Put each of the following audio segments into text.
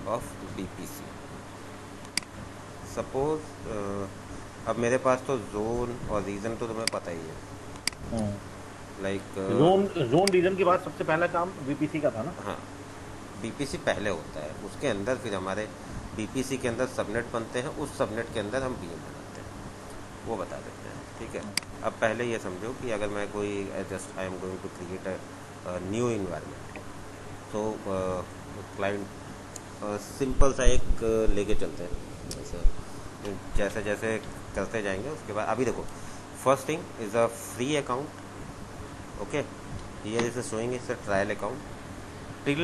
Of BPC. Suppose अब मेरे पास तो जोन और रीजन तो तुम्हें पता ही है, लाइक जोन जोन रीजन के बाद सबसे पहला काम वीपीसी का था ना। हाँ, बीपीसी पहले होता है, उसके अंदर फिर हमारे बीपीसी के अंदर सबनेट बनते हैं, उस सबनेट के अंदर हम वीएम बनाते हैं, वो बता देते हैं। ठीक है, अब पहले ये समझो कि अगर मैं कोई just I am going to create a new environment, तो क्लाइंट सिंपल सा एक लेके चलते हैं ऐसे, जैसे जैसे करते जाएंगे उसके बाद। अभी देखो, first thing is a free account. Okay, here is showing is a trial account. Till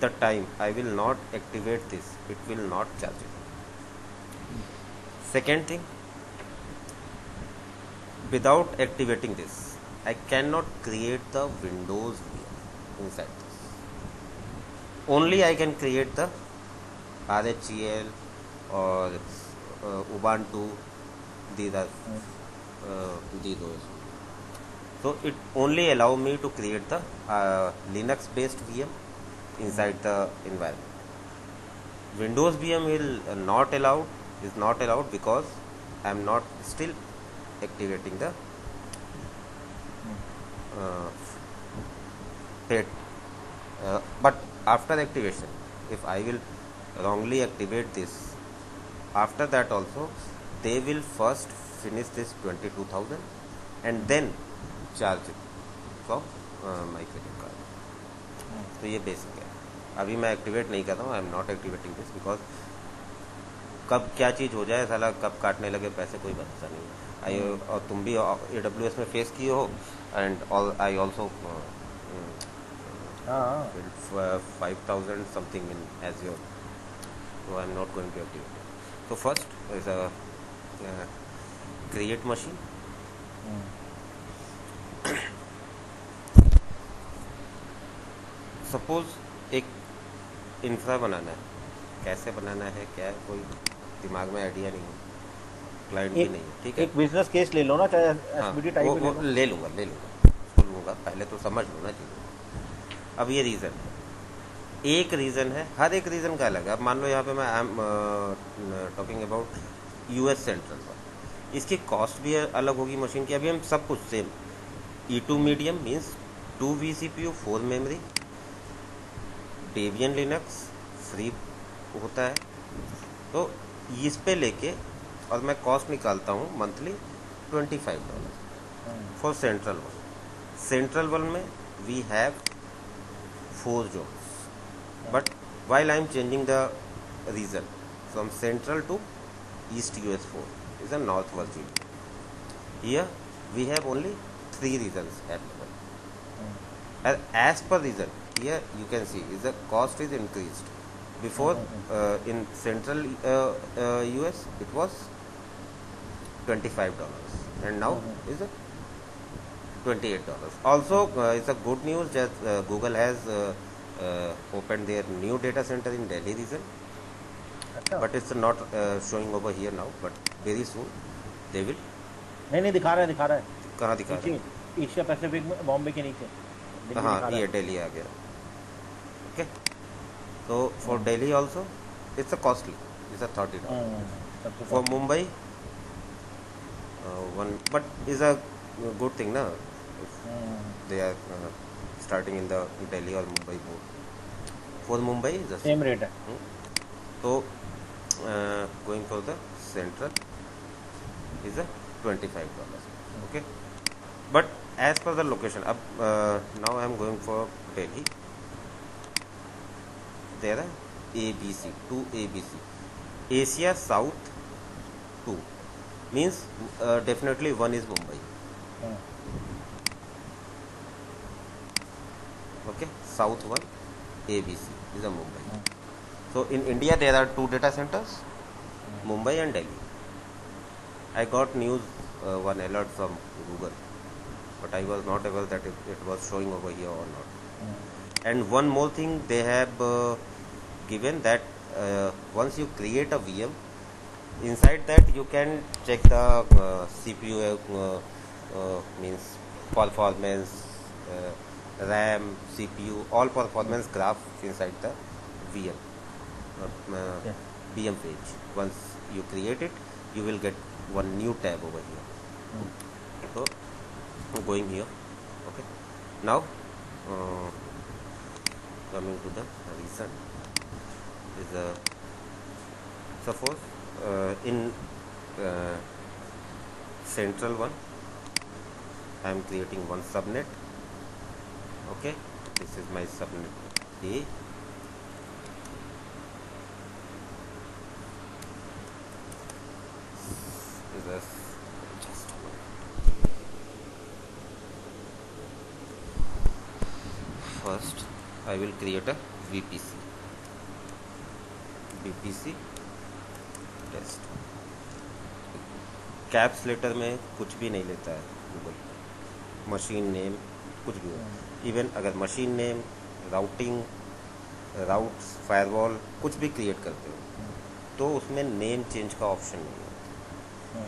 the time I will not activate this, it will not charge it. Second thing, without activating this, I cannot create the Windows VM inside this. Only I can create the RHEL or Ubuntu. These are these OS. So it only allow me to create the Linux based VM inside the environment. Windows VM will is not allowed because I am not still activating the uh, pet. But after activation, if I will wrongly activate this, after that also they will first finish this 22,000 and then charge it from my credit card. तो ये basic है। अभी मैं activate नहीं कर रहा हूँ, I am not activating this because कब क्या चीज़ हो जाए साला, कब काटने लगे पैसे, कोई भरोसा नहीं है। और तुम भी AWS में फेस किए हो, एंड आई ऑल्सो हाँ 5,000 something in Azure, so I am not going to activate it. So first is a create machine. Suppose एक इंफ्रा बनाना है, कैसे बनाना है क्या है, कोई दिमाग में आइडिया नहीं है, क्लाइंट भी एक नहीं है। ठीक है, एक बिजनेस केस ले लो ना, चाहे हाँ, एसबीटी टाइप ही ले वो लो। ले लूँगा उसको लूँगा, पहले तो समझ लो ना चीज़। अब ये रीज़न है, एक रीज़न है, हर एक रीज़न का अलग है। अब मान लो यहाँ पे मैं I am talking about US central पर, इसकी कॉस्ट भी अलग होगी मशीन की। अभी हम सब कुछ same, E2 medium means 2 vCPU 4 memory, Debian Linux free होता है, तो इस पे लेके और मैं कॉस्ट निकालता हूँ monthly $25 for central one. Central one में we have 4 jobs, but while I am changing the region from central to east US4 is a north Virginia. Here we have only 3 regions available. As per region, here you can see is the cost is increased. Before in central US it was $25 and now is a $28. Also, it's a good news that Google has opened their new data center in Delhi region, अच्छा, but it's not showing over here now. But very soon they will. नहीं नहीं, दिखा रहा है कहाँ दिखा रहा नीचे, एशिया पैसिफिक में बॉम्बे के नीचे है? दिल्ली हाँ, दिखा रहा ये है। दिल्ली आ गया। Okay, so for Delhi also it's a costly. It's a $30. सबसे For costly. Mumbai, one, but is a good thing na. If they are starting in the Delhi or Mumbai both. For Mumbai, the same. Same rate है। So, going for the central is a $25. Okay, but as per the location, now I am going for Delhi. There are ABC, two ABC. Asia South 2 means definitely one is Mumbai. Okay, South 1 ABC is a Mumbai. So in India there are 2 data centers, Mumbai and Delhi. I got news, one alert from Google, but I was not aware that it was showing over here or not. And one more thing they have given that once you create a VM, inside that you can check the CPU means performance, RAM, CPU, all performance graph inside the VM. Yeah. BM page. Once you create it, you will get one new tab over here. So going here, okay. Now coming to the reason is suppose in central one I am creating one subnet. Okay, this is my subnet A. Is a just first I will create a VPC test. Caps letter में कुछ भी नहीं लेता है Google, machine name कुछ भी हो. Even अगर machine name, routing, routes, firewall कुछ भी क्रिएट करते हो तो उसमें नेम चेंज का ऑप्शन नहीं है.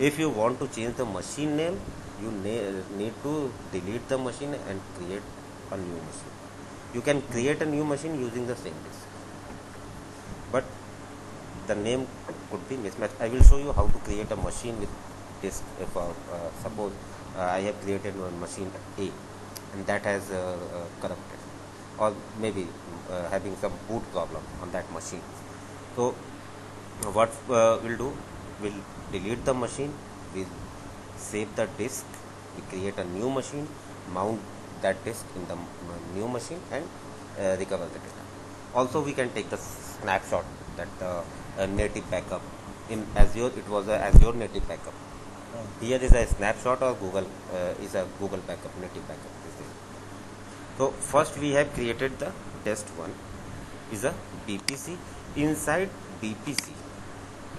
If you want to change the machine name, you need to delete the machine and create a new machine. You can create a new machine using the same disk, but the name could be mismatched. I will show you how to create a machine with disk. If suppose I have created one machine A and that has corrupted, or maybe having some boot problem on that machine. So what we'll do, we'll delete the machine, we'll save the disk, we create a new machine, mount that disk in the new machine and recover the data. Also we can take the snapshot, that the native backup in Azure, it was a Azure native backup. Here is a snapshot of Google, is a Google backup, native backup. So first we have created the test one is a BPC. Inside BPC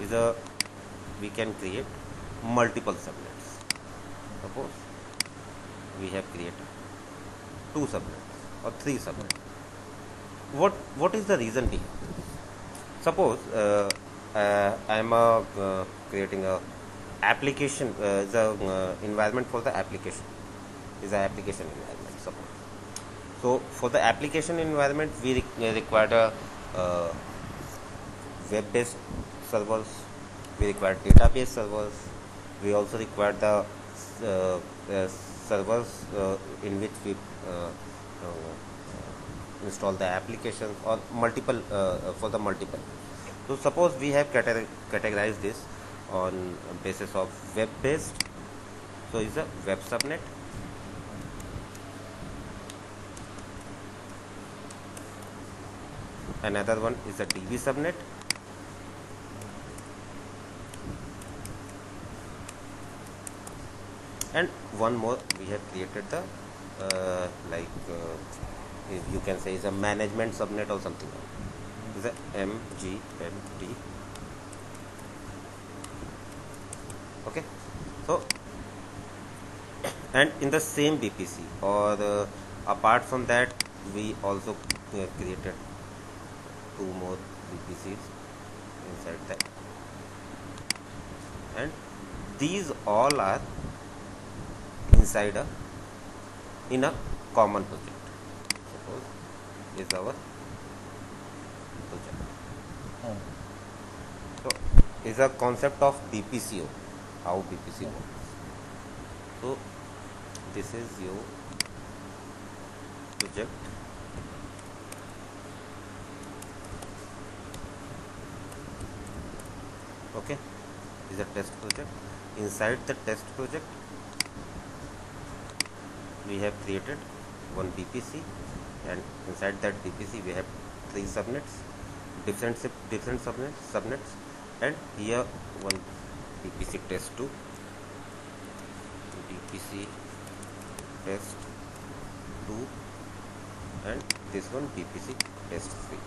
is a, we can create multiple subnets. Suppose we have created 2 subnets or 3 subnets. What is the reason behind? Suppose I am creating a application, the environment for the application is an application environment. Suppose. So for the application environment we require a web-based servers, we require database servers, we also require the servers in which we install the applications, or multiple for the multiple. So suppose we have categorized this on basis of web based, so is a web subnet. Another one is a DB subnet. And one more we have created the you can say is a management subnet or something else. Is a MGMT. Okay, so and in the same BPC, or apart from that we also created 2 more BPCs inside that, and these all are inside in a common project. Suppose is our project. So is a concept of BPCO, how BPC works. So this is your project. Okay, is a test project. Inside the test project we have created one BPC, and inside that BPC we have 3 subnets, different subnets, and here one BPC test 2, BPC test 2, and this one BPC test 3.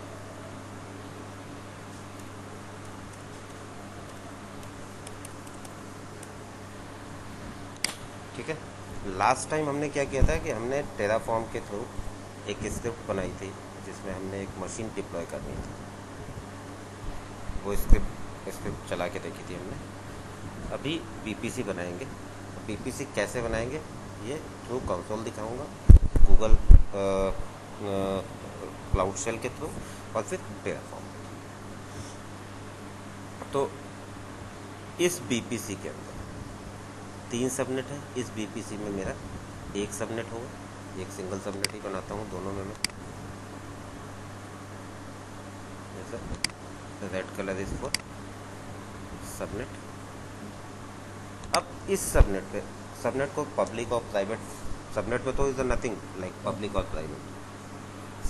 ठीक है. Last time हमने क्या किया था कि हमने Terraform के through एक स्क्रिप्ट बनाई थी जिसमें हमने एक मशीन डिप्लॉय करनी थी. वो स्क्रिप्ट चला के देखी थी हमने. अभी बीपीसी बनाएंगे. बीपीसी कैसे बनाएंगे ये थ्रू कंसोल दिखाऊंगा, गूगल क्लाउड शेल के थ्रू, और फिर टेराफॉर्म. तो इस बीपीसी के अंदर 3 सबनेट है। इस बीपीसी में मेरा एक सबनेट होगा, एक सिंगल सबनेट ही बनाता हूँ दोनों में मैं। जैसा red colour is for subnet. अब इस सबनेट को पब्लिक और प्राइवेट, सबनेट में तो इज नथिंग लाइक पब्लिक और private.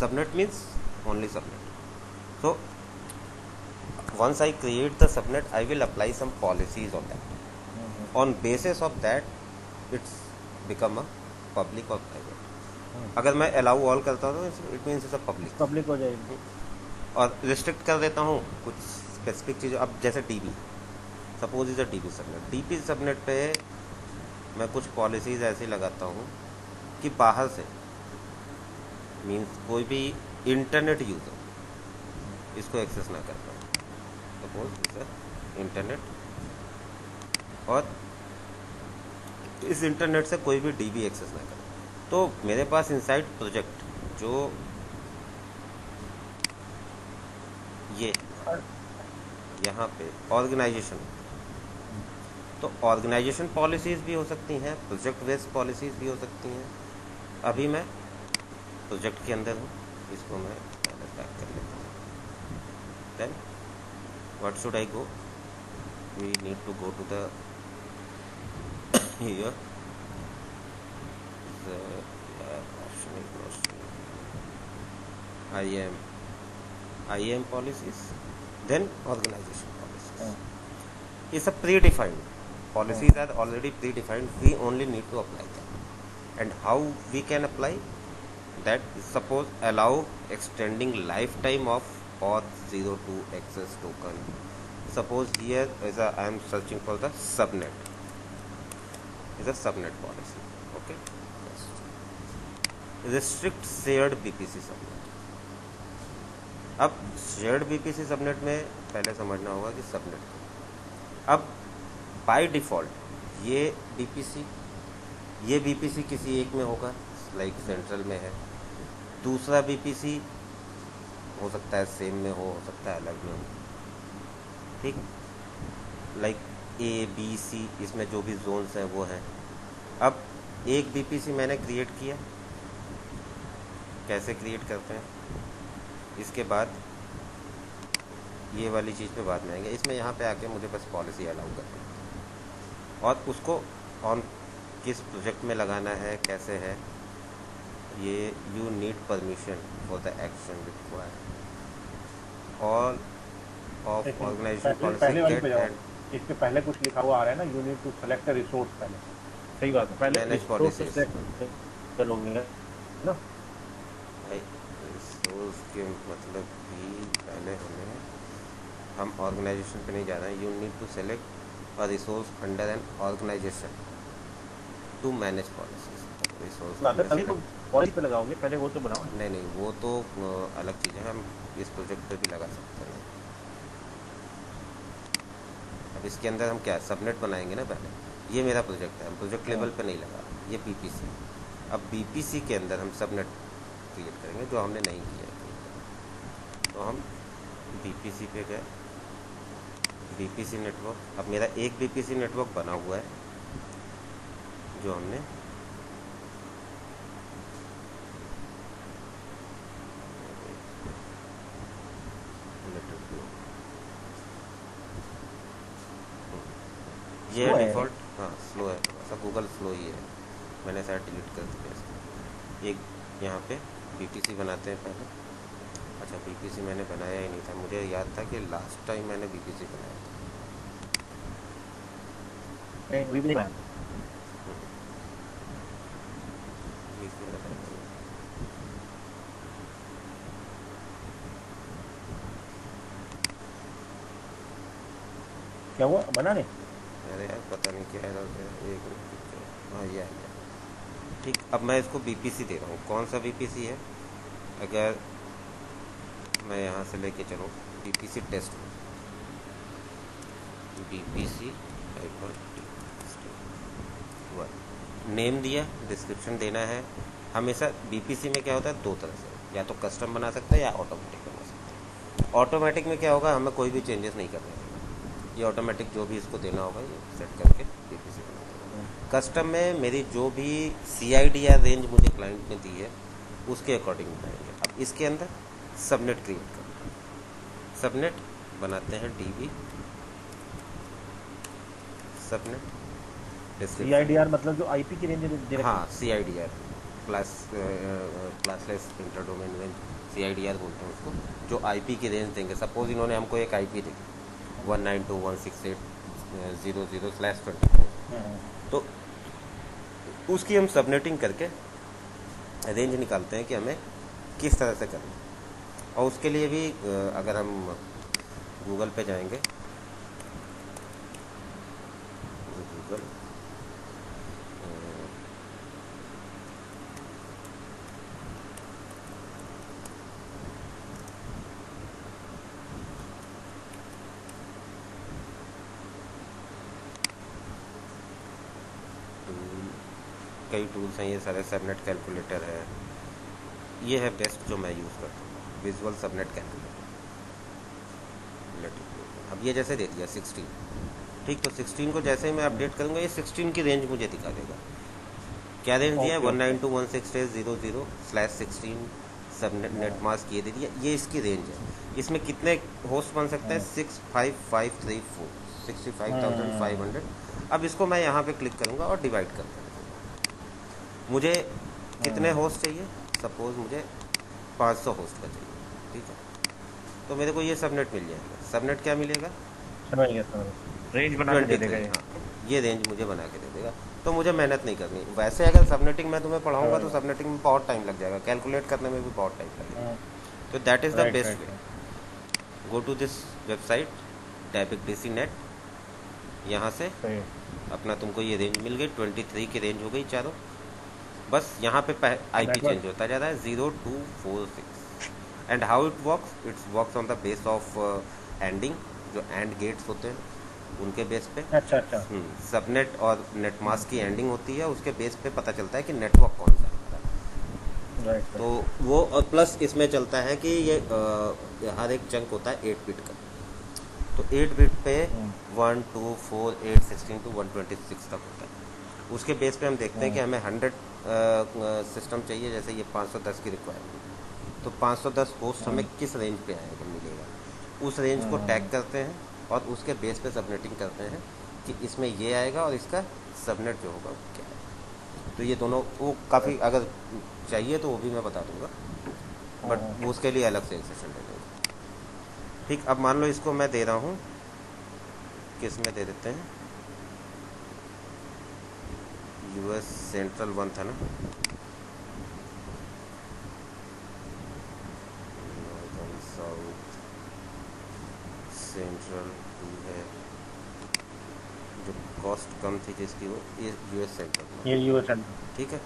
Subnet means only subnet. So once I create the subnet, I will apply some policies on that. On basis of that, it's become a public or private. अगर मैं allow all करता हूँ तो it means it's a public हो जाएगी। और restrict कर देता हूँ कुछ specific चीज़। अब जैसे DB, suppose is a DB subnet। DB subnet पे मैं कुछ policies ऐसी लगाता हूँ कि बाहर से means कोई भी इंटरनेट यूज़र इसको एक्सेस ना कर पाए। सपोज इस इंटरनेट, और इस इंटरनेट से कोई भी डीबी एक्सेस ना करे। तो मेरे पास इनसाइड प्रोजेक्ट जो ये यहाँ पे ऑर्गेनाइजेशन, तो ऑर्गेनाइजेशन पॉलिसीज़ भी हो सकती हैं, प्रोजेक्ट बेस्ड पॉलिसीज़ भी हो सकती हैं। अभी मैं प्रोजेक्ट के अंदर हूँ, इसको मैं पहले पैक कर लेता हूँ। Then what should I go? We need to go to the here the option is IAM policies, then organization policies. It's a predefined policies are already predefined. We only need to apply them. And how we can apply that? Suppose allow extending lifetime of auth 02 access token. Suppose here is I am searching for the subnet. Is a subnet policy. Okay. Restrict shared BPC subnet. अब shared BPC subnet में पहले समझना होगा कि subnet, अब by default ये BPC किसी एक में होगा, लाइक सेंट्रल में है। दूसरा बीपीसी हो सकता है सेम में हो सकता है अलग में हो, ठीक। लाइक ए बी सी, इसमें जो भी जोन्स हैं वो हैं। अब एक बीपीसी मैंने क्रिएट किया, कैसे क्रिएट करते हैं इसके बाद ये वाली चीज़ पे बाद में आएंगे। इसमें यहाँ पे आके मुझे बस पॉलिसी अलाउ करनी है और उसको ऑन किस प्रोजेक्ट में लगाना है, कैसे है ये। You need permission for the action required all of organisation पहले वाले पे जाओ, पॉलिसी। इस पे पहले कुछ लिखा हुआ आ रहा है ना, you need to select a resource. पहले सही बात है, पहले मैनेज पॉलिसीज करोगे ना। रिसोर्स के मतलब भी पहले हम ऑर्गेनाइजेशन पे नहीं जा रहे हैं। You need to select a resource under an organisation to manage policies. Resource policy पे लगाओगे, पहले वो तो बनाओ। नहीं, वो तो अलग चीज़ है, हम इस प्रोजेक्ट पे भी लगा सकते हैं। अब इसके अंदर हम क्या सबनेट बनाएंगे ना पहले। ये मेरा प्रोजेक्ट है, हम प्रोजेक्ट लेवल पे नहीं लगा, ये बीपीसी। अब बीपीसी के अंदर हम सबनेट क्रिएट करेंगे जो हमने नहीं किया है। तो हम बीपीसी पे गए, बीपीसी नेटवर्क। अब मेरा एक बीपीसी नेटवर्क बना हुआ है जो हमने ये डिफ़ॉल्ट, हाँ स्लो है थोड़ा सा, गूगल स्लो ही है, मैंने शायद डिलीट कर दिया इसको। एक यहाँ पे बीपीसी बनाते हैं पहले। अच्छा, बीपीसी मैंने बनाया ही नहीं था, मुझे याद था कि लास्ट टाइम मैंने बीपीसी बनाया था। क्या हुआ, बना नहीं? अरे यार पता नहीं क्या है, एक मिनट। हाँ ये आ गया, ठीक। अब मैं इसको बीपीसी दे रहा हूँ। कौन सा बीपीसी है? अगर मैं यहाँ से लेके चलूँ बीपीसी टेस्ट, बीपीसी नेम दिया, डिस्क्रिप्शन देना है। हमेशा बीपीसी में क्या होता है, दो तरह से, या तो कस्टम बना सकते हैं या ऑटोमेटिक बना सकते हैं। ऑटोमेटिक में क्या होगा, हमें कोई भी चेंजेस नहीं करने हैं, ये ऑटोमेटिक जो भी इसको देना होगा ये सेट करके बीपीसी बना देगा। कस्टम में मेरी जो भी CIDR रेंज मुझे क्लाइंट ने दी है उसके अकॉर्डिंग बनाएंगे। अब इसके अंदर सबनेट क्रिएट करना है। सबनेट बनाते हैं DB सबनेट CIDR मतलब जो आईपी की रेंज दे रखी हाँ CIDR classless inter domain range CIDR बोलते हैं उसको, जो IP की रेंज देंगे। सपोज इन्होंने हमको एक IP दी 192.168.0.0/24, तो उसकी हम सबनेटिंग करके रेंज निकालते हैं कि हमें किस तरह से करना है। और उसके लिए भी अगर हम गूगल पे जाएंगे, गूगल कई टूल्स हैं, ये सारे सबनेट कैलकुलेटर है। ये है बेस्ट जो मैं यूज़ करता हूँ, विजुअल सबनेट कैलकुलेटर। अब ये जैसे दे दिया 16, ठीक, तो 16 को जैसे ही मैं अपडेट करूँगा ये 16 की रेंज मुझे दिखा देगा। क्या रेंज दिया है? 192.168.0.0/16 सबनेट मास्क ये दे दिया, ये इसकी रेंज है। इसमें कितने होस्ट बन सकते हैं? 65534, 65,500। अब इसको मैं यहाँ पे क्लिक करूँगा और डिवाइड कर दूँगा। मुझे कितने होस्ट चाहिए? सपोज मुझे 500 होस्ट का चाहिए, ठीक है, तो मेरे को ये सबनेट मिल जाएगा। सबनेट क्या मिलेगा? रेंज बना के दे देगा। हाँ, ये रेंज मुझे बना के दे देगा, तो मुझे मेहनत नहीं करनी। वैसे अगर सबनेटिंग मैं तुम्हें पढ़ाऊंगा तो सबनेटिंग में बहुत टाइम लग जाएगा, कैलकुलेट करने में भी बहुत टाइम लगेगा। तो that is the best way. Go to this website DAPIC net, यहाँ से अपना तुमको ये रेंज मिल गई, 23 की रेंज हो गई चारों। बस यहाँ पे IP चेंज होता जा रहा है 0246। And how it works on the base of ending, जो एंड गेट्स होते हैं उनके बेस पे। अच्छा। सबनेट और नेटमास्क की एंडिंग होती है, उसके बेस पे पता चलता है कि नेटवर्क कौन सा है। तो वो और प्लस इसमें चलता है कि ये हर एक चंक होता है 8 बिट का, तो 8 बिट पे 1 2 4 8 16 to 126 तक होता है। उसके बेस पे हम देखते हैं कि हमें 100 सिस्टम चाहिए, जैसे ये 510 की रिक्वायरमेंट, तो 510 होस्ट हमें किस रेंज पे आएगा मिलेगा, उस रेंज को टैग करते हैं और उसके बेस पे सबनेटिंग करते हैं कि इसमें ये आएगा और इसका सबनेट जो होगा वो क्या है। तो ये दोनों वो काफ़ी, अगर चाहिए तो वो भी मैं बता दूंगा, बट उसके लिए अलग से एक सेशन ले लेंगे। ठीक, अब मान लो इसको मैं दे रहा हूँ, किस में दे देते हैं, US सेंट्रल 1 था ना, साउथ सेंट्रल 2 है, जो कॉस्ट कम थी जिसकी वो ये US सेंट्रल, ये US सेंट्रल, ठीक है।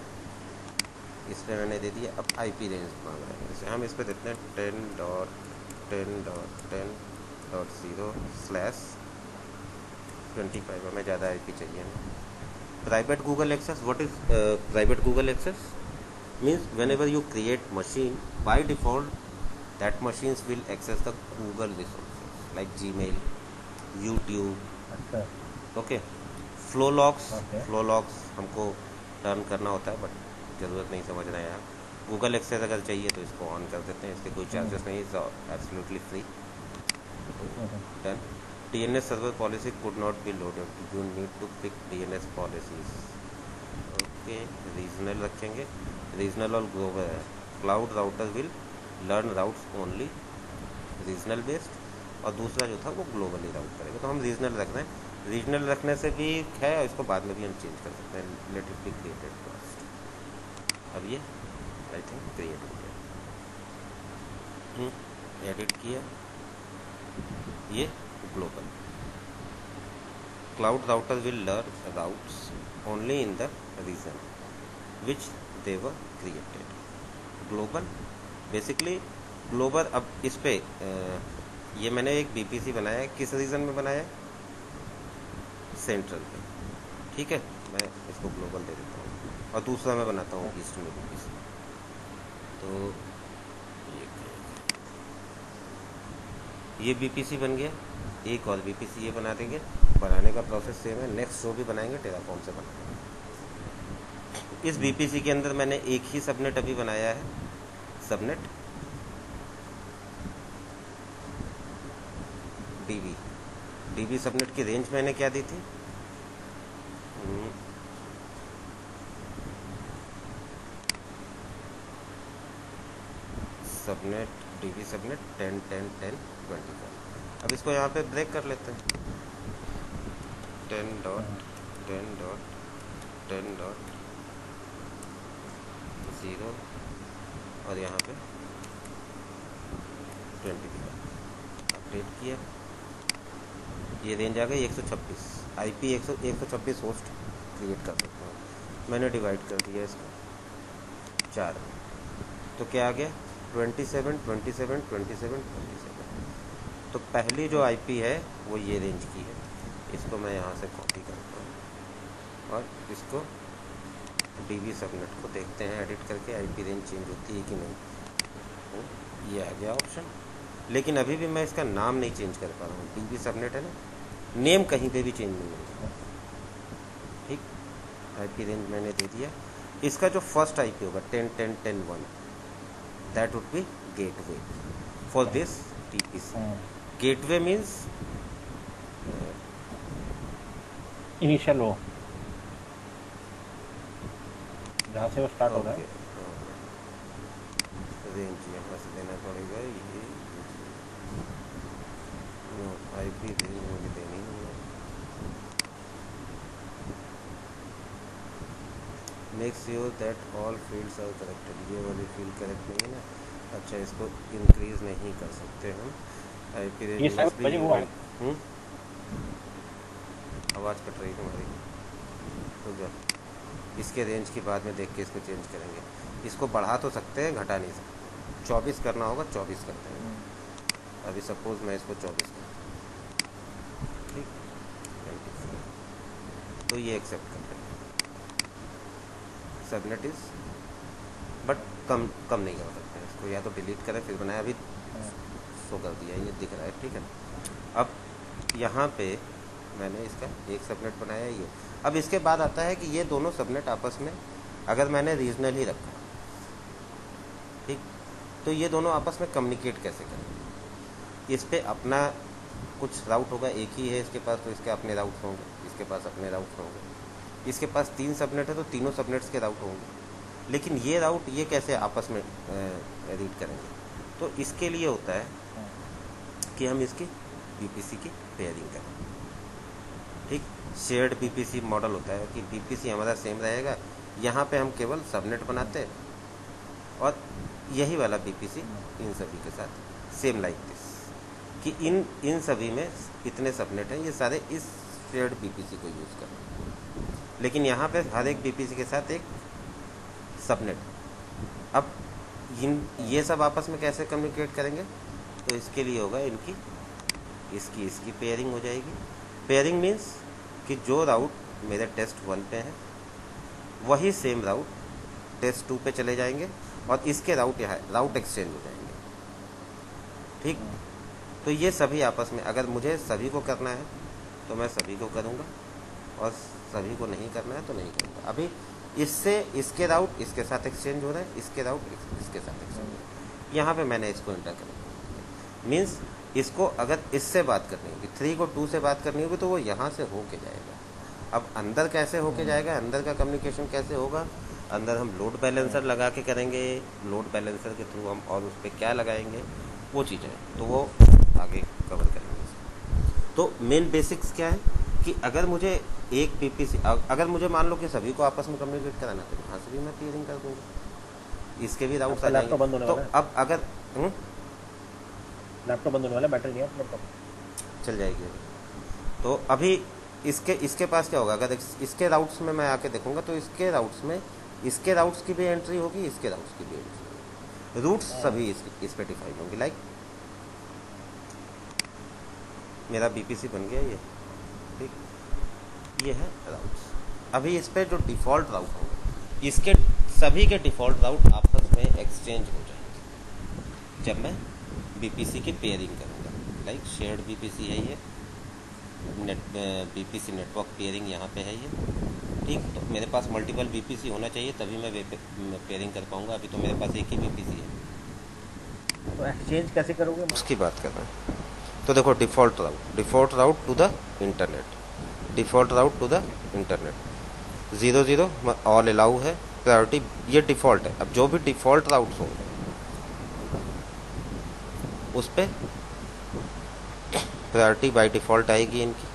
इस पर मैंने दे दिया। अब IP रेंज मांग रहे हैं, जैसे हम इस पर देते हैं 10.10.10.0/25, हमें ज़्यादा IP चाहिए ना। Private Google access, what is private Google access? Means whenever you create machine, by default that machines will access the Google resources like Gmail, YouTube, okay, flow logs हमको टर्न करना होता है, बट ज़रूरत नहीं, समझ रहे हैं आप। गूगल एक्सेस अगर चाहिए तो इसको ऑन कर देते हैं, इसके कोई चार्जेस नहीं, is absolutely free. Done. DNS server policy could not be loaded, you need to pick DNS policies. Okay, regional रखेंगे, रीजनल और ग्लोबल है। Cloud router will learn routes only regional based, और दूसरा जो था वो ग्लोबली राउट करेगा। तो हम रीजनल रख रहे हैं, रीजनल रखने से भी है, इसको बाद में भी हम चेंज कर सकते हैं। Let it be created first. अब ये आई थिंक क्रिएट हो गया, एडिट किया, ये global. Cloud router will learn routes only in the region which they were created. Global, basically global. अब इस पे ये मैंने एक BPC बनाया है, किस रीजन में बनाया है? सेंट्रल पे, ठीक है। मैं इसको ग्लोबल दे देता हूँ, और दूसरा मैं बनाता हूँ ईस्ट में BPC। तो ये BPC बन गया। एक और बीपीसी ये बना देंगे, बनाने का प्रोसेस सेम है, नेक्स्ट शो भी बनाएंगे टेराफॉर्म से बनाएंगे। इस बीपीसी के अंदर मैंने एक ही सबनेट अभी बनाया है, सबनेट डीबी सबनेट की रेंज मैंने क्या दी थी, सबनेट डीबी सबनेट 10 10 10 24। अब इसको यहाँ पे ब्रेक कर लेते हैं, 10 डॉट 10 डॉट 10 डॉट 0 और यहाँ पे 25 अपडेट किया, ये रेंज आ गई 126 IP 126 होस्ट क्रिएट कर सकता हूँ। मैंने डिवाइड कर दिया इसको 4, तो क्या आ गया 27 27 27 27। तो पहली जो IP है वो ये रेंज की है, इसको मैं यहाँ से कॉपी करता हूँ और इसको डीबी सबनेट को देखते हैं एडिट करके IP रेंज चेंज होती है कि नहीं। ये आ गया ऑप्शन, लेकिन अभी भी मैं इसका नाम नहीं चेंज कर पा रहा हूँ। डीबी सबनेट है ना, नेम कहीं पे भी चेंज नहीं होगा। ठीक, IP रेंज मैंने दे दिया। इसका जो फर्स्ट IP होगा 10 10 10 1, that would be gateway for this TPC. Gateway means initial वो जहाँ से वो स्टार्ट होगा। रेंज यहाँ से लेना पड़ेगा, ये IP रेंज मुझे देनी नहीं है। Make sure that all fields are corrected, ये वाली फील्ड करेक्ट नहीं है ना। अच्छा, इसको इंक्रीज नहीं कर सकते हम। IP रेंज मस्ट बी, आवाज़ कट रही है तुम्हारी, तो जा इसके रेंज की बाद में देख के इसको चेंज करेंगे। इसको बढ़ा तो सकते हैं, घटा नहीं सकते। 24 करना होगा 24 करते हैं। अभी सपोज मैं इसको 24 करता हूँ, ठीक, 24, तो ये एक्सेप्ट कर लेंगे। सबनेट इज बट कम नहीं कर सकते हैं इसको, या तो डिलीट करें फिर बनाए। अभी शो कर दिया, ये दिख रहा है, ठीक है। अब यहाँ पे मैंने इसका एक सबनेट बनाया ये। अब इसके बाद आता है कि ये दोनों सबनेट आपस में अगर मैंने रीजनल ही रखा, ठीक, तो ये दोनों आपस में कम्युनिकेट कैसे करेंगे। इस पे अपना कुछ राउट होगा, एक ही है इसके पास तो इसके अपने राउट होंगे, इसके पास अपने राउट होंगे। इसके पास 3 सबनेट है तो तीनों सबनेट्स के राउट होंगे, लेकिन ये राउट ये कैसे आपस में रीड करेंगे। तो इसके लिए होता है कि हम इसकी बीपीसी की पेयरिंग करें, ठीक। शेयर्ड बीपीसी मॉडल होता है कि बीपीसी हमारा सेम रहेगा, यहाँ पे हम केवल सबनेट बनाते हैं और यही वाला बीपीसी इन सभी के साथ सेम लाइक दिस, कि इन सभी में इतने सबनेट हैं, ये सारे इस शेयर्ड बीपीसी को यूज़ करें। लेकिन यहाँ पे हर एक बीपीसी के साथ एक सबनेट। अब ये सब आपस में कैसे कम्युनिकेट करेंगे, तो इसके लिए होगा इनकी इसकी पेयरिंग हो जाएगी। पेयरिंग मीन्स कि जो राउट मेरे टेस्ट 1 पे है वही सेम राउट टेस्ट 2 पे चले जाएंगे और इसके राउट यहाँ राउट एक्सचेंज हो जाएंगे, ठीक। तो ये सभी आपस में, अगर मुझे सभी को करना है तो मैं सभी को करूँगा और सभी को नहीं करना है तो नहीं करूँगा। अभी इससे इसके राउट इसके साथ एक्सचेंज हो रहे हैं, इसके राउट इसके साथ एक्सचेंज हो रहे हैं। यहाँ पे मैंने इसको इंटर कर मीन्स इसको अगर इससे बात करनी होगी, 3 को 2 से बात करनी होगी तो वो यहाँ से होके जाएगा। अब अंदर कैसे होके जाएगा, अंदर का कम्युनिकेशन कैसे होगा, अंदर हम लोड बैलेंसर लगा के करेंगे, लोड बैलेंसर के थ्रू हम और उस पर क्या लगाएंगे वो चीज़ें, तो वो आगे कवर करेंगे। तो मेन बेसिक्स क्या है कि अगर मुझे एक बीपीसी, अगर मुझे मान लो कि सभी को आपस में कम्युनिकेट कराना है तो यहाँ से भी मैं पेयरिंग कर दूँगा, इसके भी राउट्स आ जाएंगे। तो अब अगर लैपटॉप बंद होने वाला, बैटरी नहीं है लैपटॉप, चल जाएगी। तो अभी इसके पास क्या होगा, अगर इसके राउट्स में मैं आके देखूंगा तो इसके राउट्स में इसके राउट्स की भी एंट्री होगी, इसके राउट्स की भी एंट्री होगी, रूट्स सभी इस पे डिफाइन होंगी। लाइक मेरा बीपीसी बन गया ये, ठीक, ये है राउट्स। अभी इस पे जो डिफ़ॉल्ट राउट होंगे, इसके सभी के डिफ़ॉल्ट राउट आपस में एक्सचेंज हो जाएंगे जब मैं बीपीसी की पेयरिंग करूँगा। लाइक शेयर्ड बीपीसी है ये, बीपीसी नेटवर्क पेयरिंग यहाँ पे है ये, ठीक। तो मेरे पास मल्टीपल बीपीसी होना चाहिए तभी मैं पेयरिंग कर पाऊँगा, अभी तो मेरे पास एक ही बीपीसी है। तो एक्सचेंज कैसे करोगे? उसकी बात कर रहे हैं। तो देखो, default route to the internet, default route to the internet 00 all allow है, प्रायोरिटी ये डिफ़ॉल्ट है। अब जो भी डिफ़ॉल्ट राउट्स होंगे उस पर प्रायोरिटी बाय डिफ़ॉल्ट आएगी इनकी,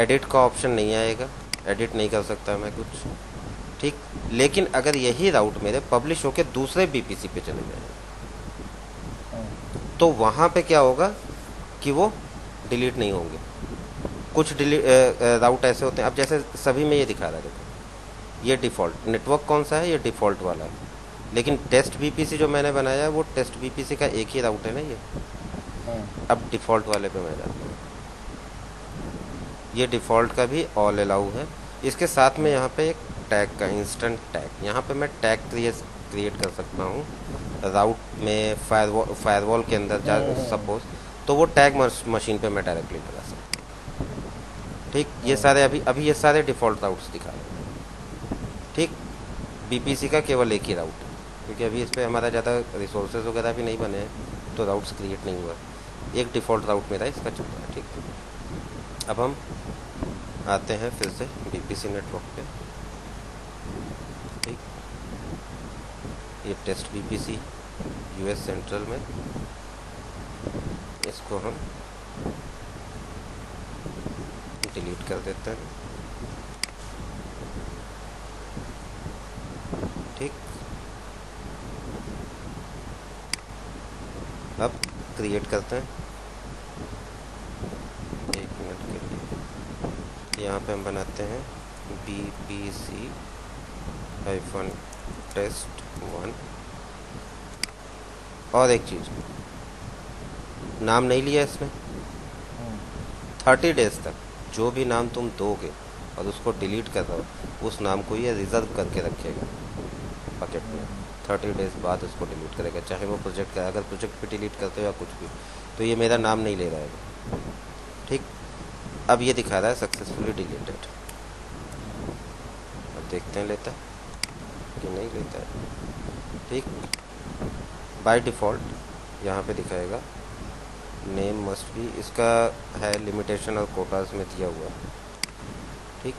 एडिट का ऑप्शन नहीं आएगा, एडिट नहीं कर सकता मैं कुछ, ठीक। लेकिन अगर यही राउट मेरे पब्लिश होकर दूसरे बीपीसी पे चले जाए तो वहाँ पे क्या होगा कि वो डिलीट नहीं होंगे। कुछ राउट ऐसे होते हैं, अब जैसे सभी में ये दिखा रहा है, देखो ये डिफ़ॉल्ट नेटवर्क कौन सा है, ये डिफ़ॉल्ट वाला है। लेकिन टेस्ट बीपीसी जो मैंने बनाया है वो टेस्ट बीपीसी का एक ही राउट है ना ये। अब डिफ़ॉल्ट वाले पे मैं जाता हूँ, ये डिफ़ॉल्ट का भी ऑल अलाउ है। इसके साथ में यहाँ पे एक टैग का इंस्टेंट टैग, यहाँ पे मैं टैग क्रिएट कर सकता हूँ राउट में, फायरवॉल के अंदर जा सपोज, तो वो टैग मशीन पे मैं डायरेक्टली लगा सकता हूँ, ठीक। ये सारे अभी ये सारे डिफ़ॉल्ट राउट्स दिखा रहे हैं, ठीक। बीपीसी का केवल एक ही राउट है, क्योंकि अभी इस पर हमारा ज़्यादा रिसोर्सेज वगैरह भी नहीं बने हैं तो राउट्स क्रिएट नहीं हुआ। एक डिफ़ॉल्ट राउट मेरा इसका चल रहा है, ठीक। अब हम आते हैं फिर से बीपीसी नेटवर्क पे, ठीक। ये टेस्ट बीपीसी यूएस सेंट्रल में, इसको हम डिलीट कर देते हैं, ठीक। अब क्रिएट करते हैं, एक मिनट के लिए। यहाँ पे हम बनाते हैं BPC -test 1। और एक चीज़, नाम नहीं लिया इसने। 30 डेज तक जो भी नाम तुम दोगे और उसको डिलीट कर रहे हो, उस नाम को ये रिजर्व करके रखेगा बकेट में। 30 डेज बाद उसको डिलीट करेगा, चाहे वो प्रोजेक्ट का, अगर प्रोजेक्ट पे डिलीट करते हो या कुछ भी, तो ये मेरा नाम नहीं ले रहा है, ठीक। अब ये दिखा रहा है सक्सेसफुली डिलीटेड। अब देखते हैं लेता है कि नहीं लेता है, ठीक। बाय डिफ़ॉल्ट यहाँ पे दिखाएगा नेम मस्ट बी, इसका है लिमिटेशन और कोटास में दिया हुआ है, ठीक।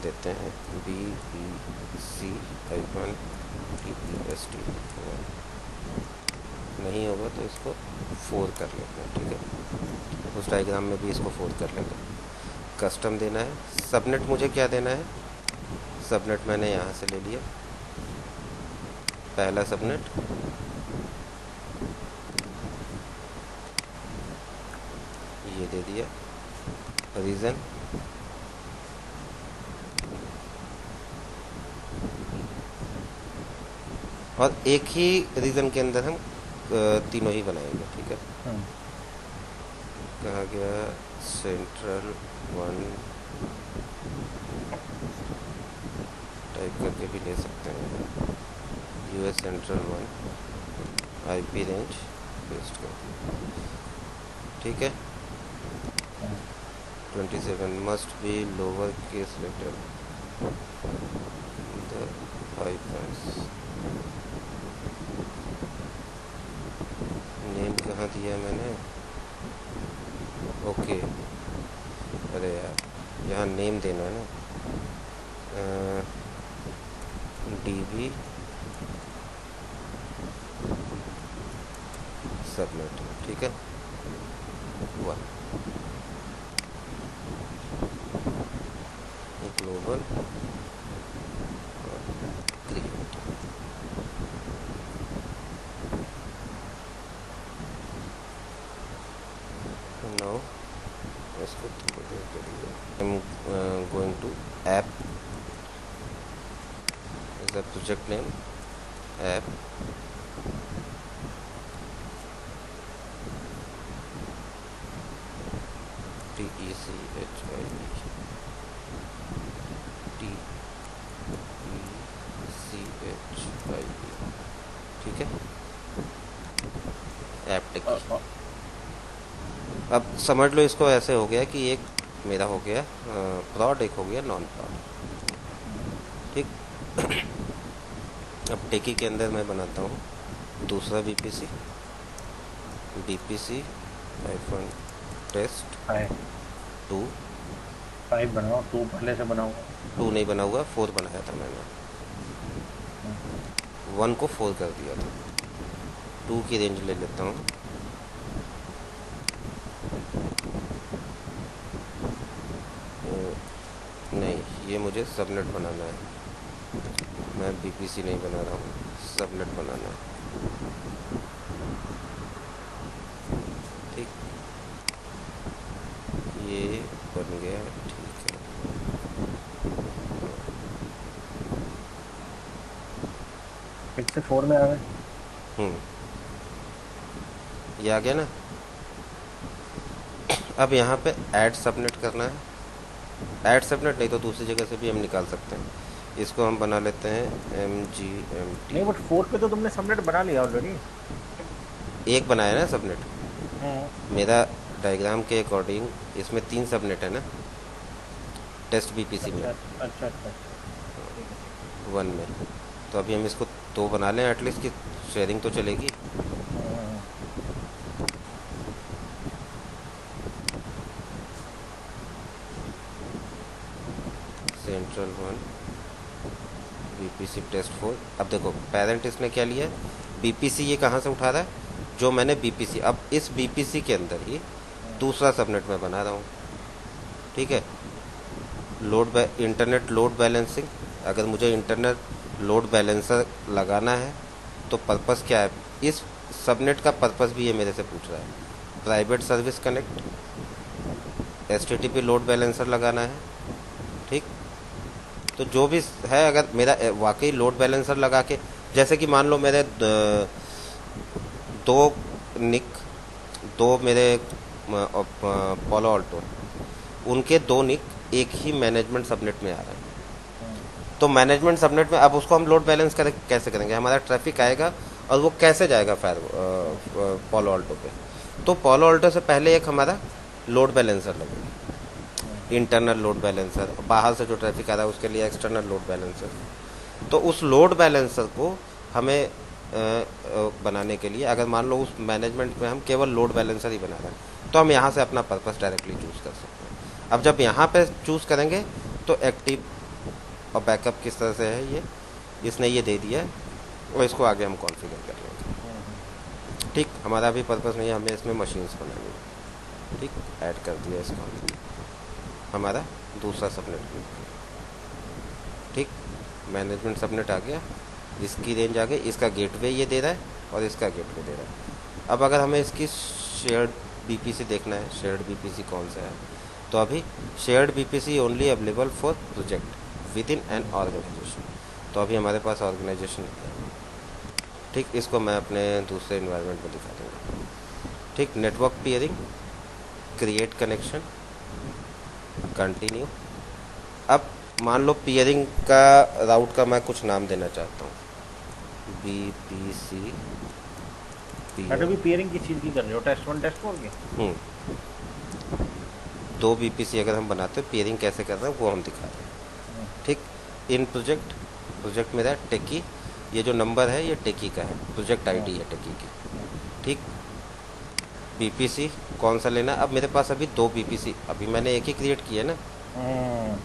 देते हैं BPC -test 1। नहीं होगा तो इसको 4 कर लेते हैं, ठीक है। उस डायग्राम में भी इसको 4 कर लेंगे। कस्टम देना है, सबनेट मुझे क्या देना है, सबनेट मैंने यहाँ से ले लिया, पहला सबनेट, ये दे दिया, रीज़न और एक ही रीज़न के अंदर हम तीनों ही बनाएंगे, ठीक है। कहा गया सेंट्रल 1 टाइप करके भी ले सकते हैं, US central 1 IP range paste कर, ठीक है। 27 must be lower case letter the hyphens. Name कहाँ दिया मैंने, ओके। अरे यार, यहाँ नेम देना है ना, DB सबनेट, ठीक है। 1 ग्लोबल क्रिएट। नाउ इसको I am going to app, is the project name app, ठीक है। ऐप टिक, अब समझ लो इसको ऐसे हो गया कि एक मेरा हो गया प्रॉड, एक हो गया नॉन प्रॉड। ठीक। अब टेकी के अंदर मैं बनाता हूँ दूसरा बीपीसी, बीपीसी हाइफन टेस्ट है 2। 5 बनाओ, 2 पहले से बनाओ। 2 नहीं बना हुआ, 4 बनाया था मैंने, 1 को 4 कर दिया था। 2 की रेंज ले लेता हूँ। नहीं, ये मुझे सबनेट बनाना है, मैं बीपीसी नहीं बना रहा हूँ, सबनेट बनाना है। ठीक, ये बन गया, ठीक है। फिर से 4 में आ गए। ये आ गया ना। अब यहाँ पे ऐड सबनेट करना है। ऐड सबनेट नहीं तो दूसरी जगह से भी हम निकाल सकते हैं। इसको हम बना लेते हैं MGMT। नहीं, बट 4 पे तो तुमने सबनेट बना लिया ऑलरेडी। एक बनाया ना सबनेट मेरा, डायग्राम के अकॉर्डिंग इसमें 3 सबनेट है ना टेस्ट बीपीसी में। अच्छा अच्छा अच्छा। 1 में तो अभी हम इसको 2 बना लें एटलीस्ट, कि शेयरिंग तो चलेगी। Central 1 VPC test 4। अब देखो पेरेंट इसने क्या लिया है, बीपीसी ये कहाँ से उठा रहा है, जो मैंने बीपीसी, अब इस बीपीसी के अंदर ही दूसरा सबनेट मैं बना रहा हूँ। ठीक है। इंटरनेट लोड बैलेंसिंग, अगर मुझे इंटरनेट लोड बैलेंसर लगाना है तो पर्पस क्या है, इस सबनेट का पर्पस भी ये मेरे से पूछ रहा है। Private service connect, HTTP load balancer लगाना है। ठीक। तो जो भी है, अगर मेरा वाकई लोड बैलेंसर लगा के, जैसे कि मान लो मेरे दो निक, दो मेरे पोलो ऑल्टो, उनके 2 निक एक ही मैनेजमेंट सबनेट में आ रहे हैं, तो मैनेजमेंट सबनेट में अब उसको हम लोड बैलेंस कैसे करेंगे, हमारा ट्रैफिक आएगा और वो कैसे जाएगा पोलो ऑल्टो पे। तो पोलो ऑल्टो से पहले एक हमारा लोड बैलेंसर लगेगा, इंटरनल लोड बैलेंसर, बाहर से जो ट्रैफिक आ रहा है उसके लिए एक्सटर्नल लोड बैलेंसर। तो उस लोड बैलेंसर को हमें बनाने के लिए, अगर मान लो उस मैनेजमेंट में हम केवल लोड बैलेंसर ही बना रहे हैं, तो हम यहाँ से अपना पर्पस डायरेक्टली चूज़ कर सकते हैं। अब जब यहाँ पे चूज़ करेंगे तो एक्टिव और बैकअप किस तरह से है, ये इसने ये दे दिया है, और इसको आगे हम कॉन्फ़िगर कर लेंगे। ठीक। हमारा भी पर्पस नहीं है, हमें इसमें मशीन्स बनानी है। ठीक। ऐड कर दिया इसको, हमारा दूसरा सबनेट। ठीक। मैनेजमेंट सबनेट आ गया, इसकी रेंज आ गई, इसका गेटवे ये दे रहा है और इसका गेटवे दे रहा है। अब अगर हमें इसकी शेयर्ड बीपीसी देखना है, शेयर्ड बीपीसी कौन सा है, तो अभी shared VPC only available for project within an organisation. तो अभी हमारे पास ऑर्गेनाइजेशन है। ठीक। इसको मैं अपने दूसरे इन्वायरमेंट में दिखा दूँगा। ठीक। Network pairing, create connection, continue. अब मान लो पियरिंग का राउट का मैं कुछ नाम देना चाहता हूँ, बीपीसी अभी पियरिंग किस चीज़ की कर रहे हो, टेस्ट 1 टेस्ट 4 की? 2 बीपीसी अगर हम बनाते हैं, पियरिंग कैसे कर रहे हैं वो हम दिखा रहे हैं। ठीक। इन प्रोजेक्ट मेरा टेकी, ये जो नंबर है ये टेकी का है, प्रोजेक्ट आईडी है टेकी की। ठीक। बीपीसी कौन सा लेना, अब मेरे पास अभी 2 बीपीसी, अभी मैंने एक ही क्रिएट किया ना,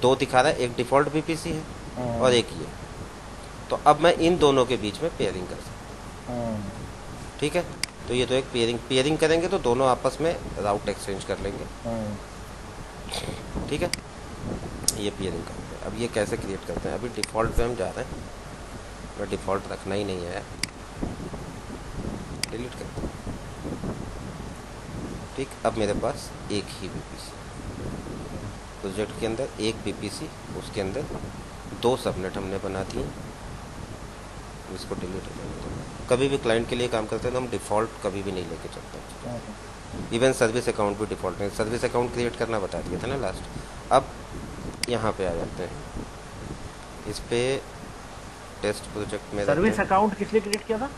2 दिखा रहा है, एक डिफ़ॉल्ट बीपीसी है और एक ये। तो अब मैं इन दोनों के बीच में पेयरिंग कर सकता हूँ। ठीक है। तो ये तो एक पेयरिंग करेंगे तो दोनों आपस में राउट एक्सचेंज कर लेंगे। ठीक है। ये पेयरिंग करते हैं। अब ये कैसे क्रिएट करते हैं, अभी डिफ़ॉल्ट पे हम जा रहे हैं, मैं डिफ़ॉल्ट रखना ही नहीं है, डिलीट करते हैं। ठीक। अब मेरे पास एक ही बीपीसी, प्रोजेक्ट के अंदर एक बीपीसी, उसके अंदर 2 सबनेट हमने बना दिए। इसको डिलीट कर देंगे। कभी भी क्लाइंट के लिए काम करते हैं तो हम डिफ़ॉल्ट कभी भी नहीं लेके चलते। इवन सर्विस अकाउंट भी डिफ़ॉल्ट नहीं, सर्विस अकाउंट क्रिएट करना बता दिया था ना लास्ट। अब यहाँ पे आ जाते हैं, इस पे टेस्ट प्रोजेक्ट में सर्विस अकाउंट किस लिए क्रिएट किया था?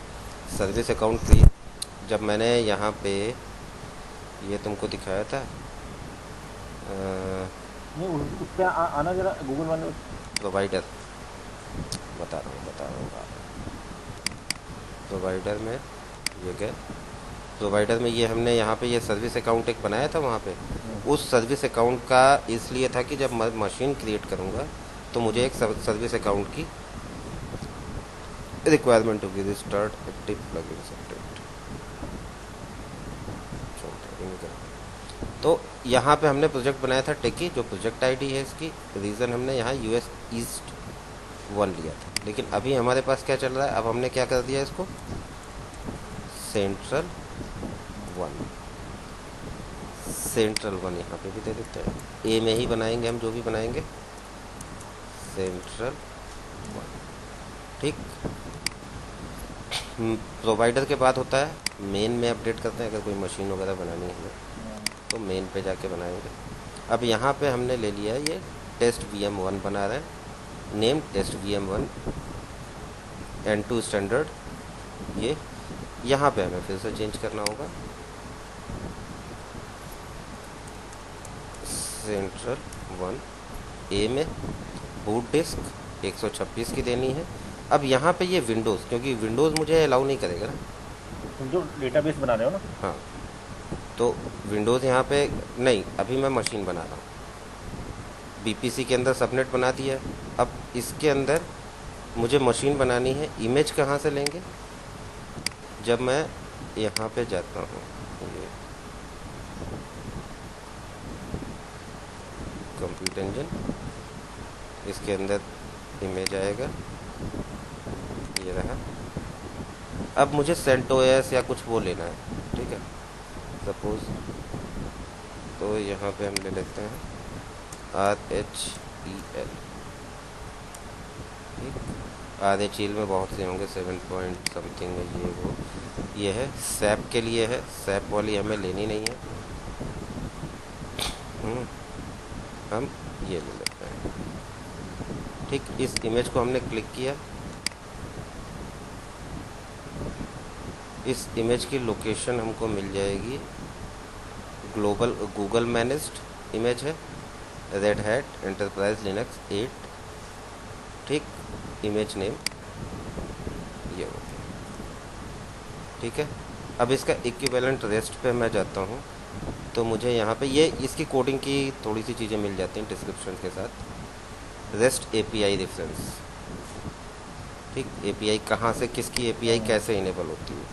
सर्विस अकाउंट क्रिएट, जब मैंने यहाँ पे ये तुमको दिखाया था नहीं उस पे आना जरा गूगल वाले। प्रोवाइडर, बता रहा हूँ प्रोवाइडर में ये क्या, प्रोवाइडर में ये हमने यहाँ पे ये सर्विस अकाउंट एक बनाया था वहाँ पे। उस सर्विस अकाउंट का इसलिए था कि जब मैं मशीन क्रिएट करूँगा तो मुझे एक सर्विस अकाउंट की रिक्वायरमेंट होगी। रिस्टार्ट एक्टिव प्लगइन सेपरेट, तो यहाँ पे हमने प्रोजेक्ट बनाया था टेकी, जो प्रोजेक्ट आईडी है इसकी। रीज़न हमने यहाँ यूएस ईस्ट 1 लिया था, लेकिन अभी हमारे पास क्या चल रहा है, अब हमने क्या कर दिया इसको सेंट्रल 1। सेंट्रल 1 यहाँ पे भी दे देते हैं, ए में ही बनाएंगे हम जो भी बनाएंगे, सेंट्रल 1। ठीक, प्रोवाइडर के बाद होता है मेन में अपडेट करते हैं। अगर कोई मशीन वगैरह बनानी है हमें तो मेन पे जाके बनाएंगे। अब यहाँ पे हमने ले लिया है ये टेस्ट VM1 बना रहे हैं, name test VM1 N2 standard. ये यहाँ पे हमें फिर से चेंज करना होगा, सेंट्रल 1 ए में बूट डिस्क 126 की देनी है। अब यहाँ पे ये विंडोज़, क्योंकि विंडोज़ मुझे अलाउ नहीं करेगा ना, तुम जो डेटाबेस बना रहे हो ना। हाँ, तो विंडोज़ यहाँ पे नहीं, अभी मैं मशीन बना रहा हूँ। BPC के अंदर सबनेट बना दिया है। अब इसके अंदर मुझे मशीन बनानी है। इमेज कहाँ से लेंगे, जब मैं यहाँ पे जाता हूँ, ये कंप्यूटर इंजन, इसके अंदर इमेज आएगा, ये रहा। अब मुझे CentOS या कुछ वो लेना है, ठीक है, सपोज। तो यहाँ पे हम ले लेते हैं RHEL। ठीक, RHEL में बहुत से होंगे, 7 पॉइंट समथिंग है, ये वो। ये है सैप के लिए है, सैप वाली हमें लेनी नहीं है। हम ये ले लेते हैं। ठीक, इस इमेज को हमने क्लिक किया, इस इमेज की लोकेशन हमको मिल जाएगी ग्लोबल, गूगल मैनेज्ड इमेज है, रेड हैट एंटरप्राइज लिनक्स 8। ठीक, इमेज नेम ये हो गया। ठीक है, अब इसका इक्विवेलेंट रेस्ट पे मैं जाता हूँ, तो मुझे यहाँ पे ये इसकी कोडिंग की थोड़ी सी चीज़ें मिल जाती हैं डिस्क्रिप्शन के साथ। रेस्ट API रेफरेंस, ठीक, API कहाँ से, किसकी API कैसे इनेबल होती है।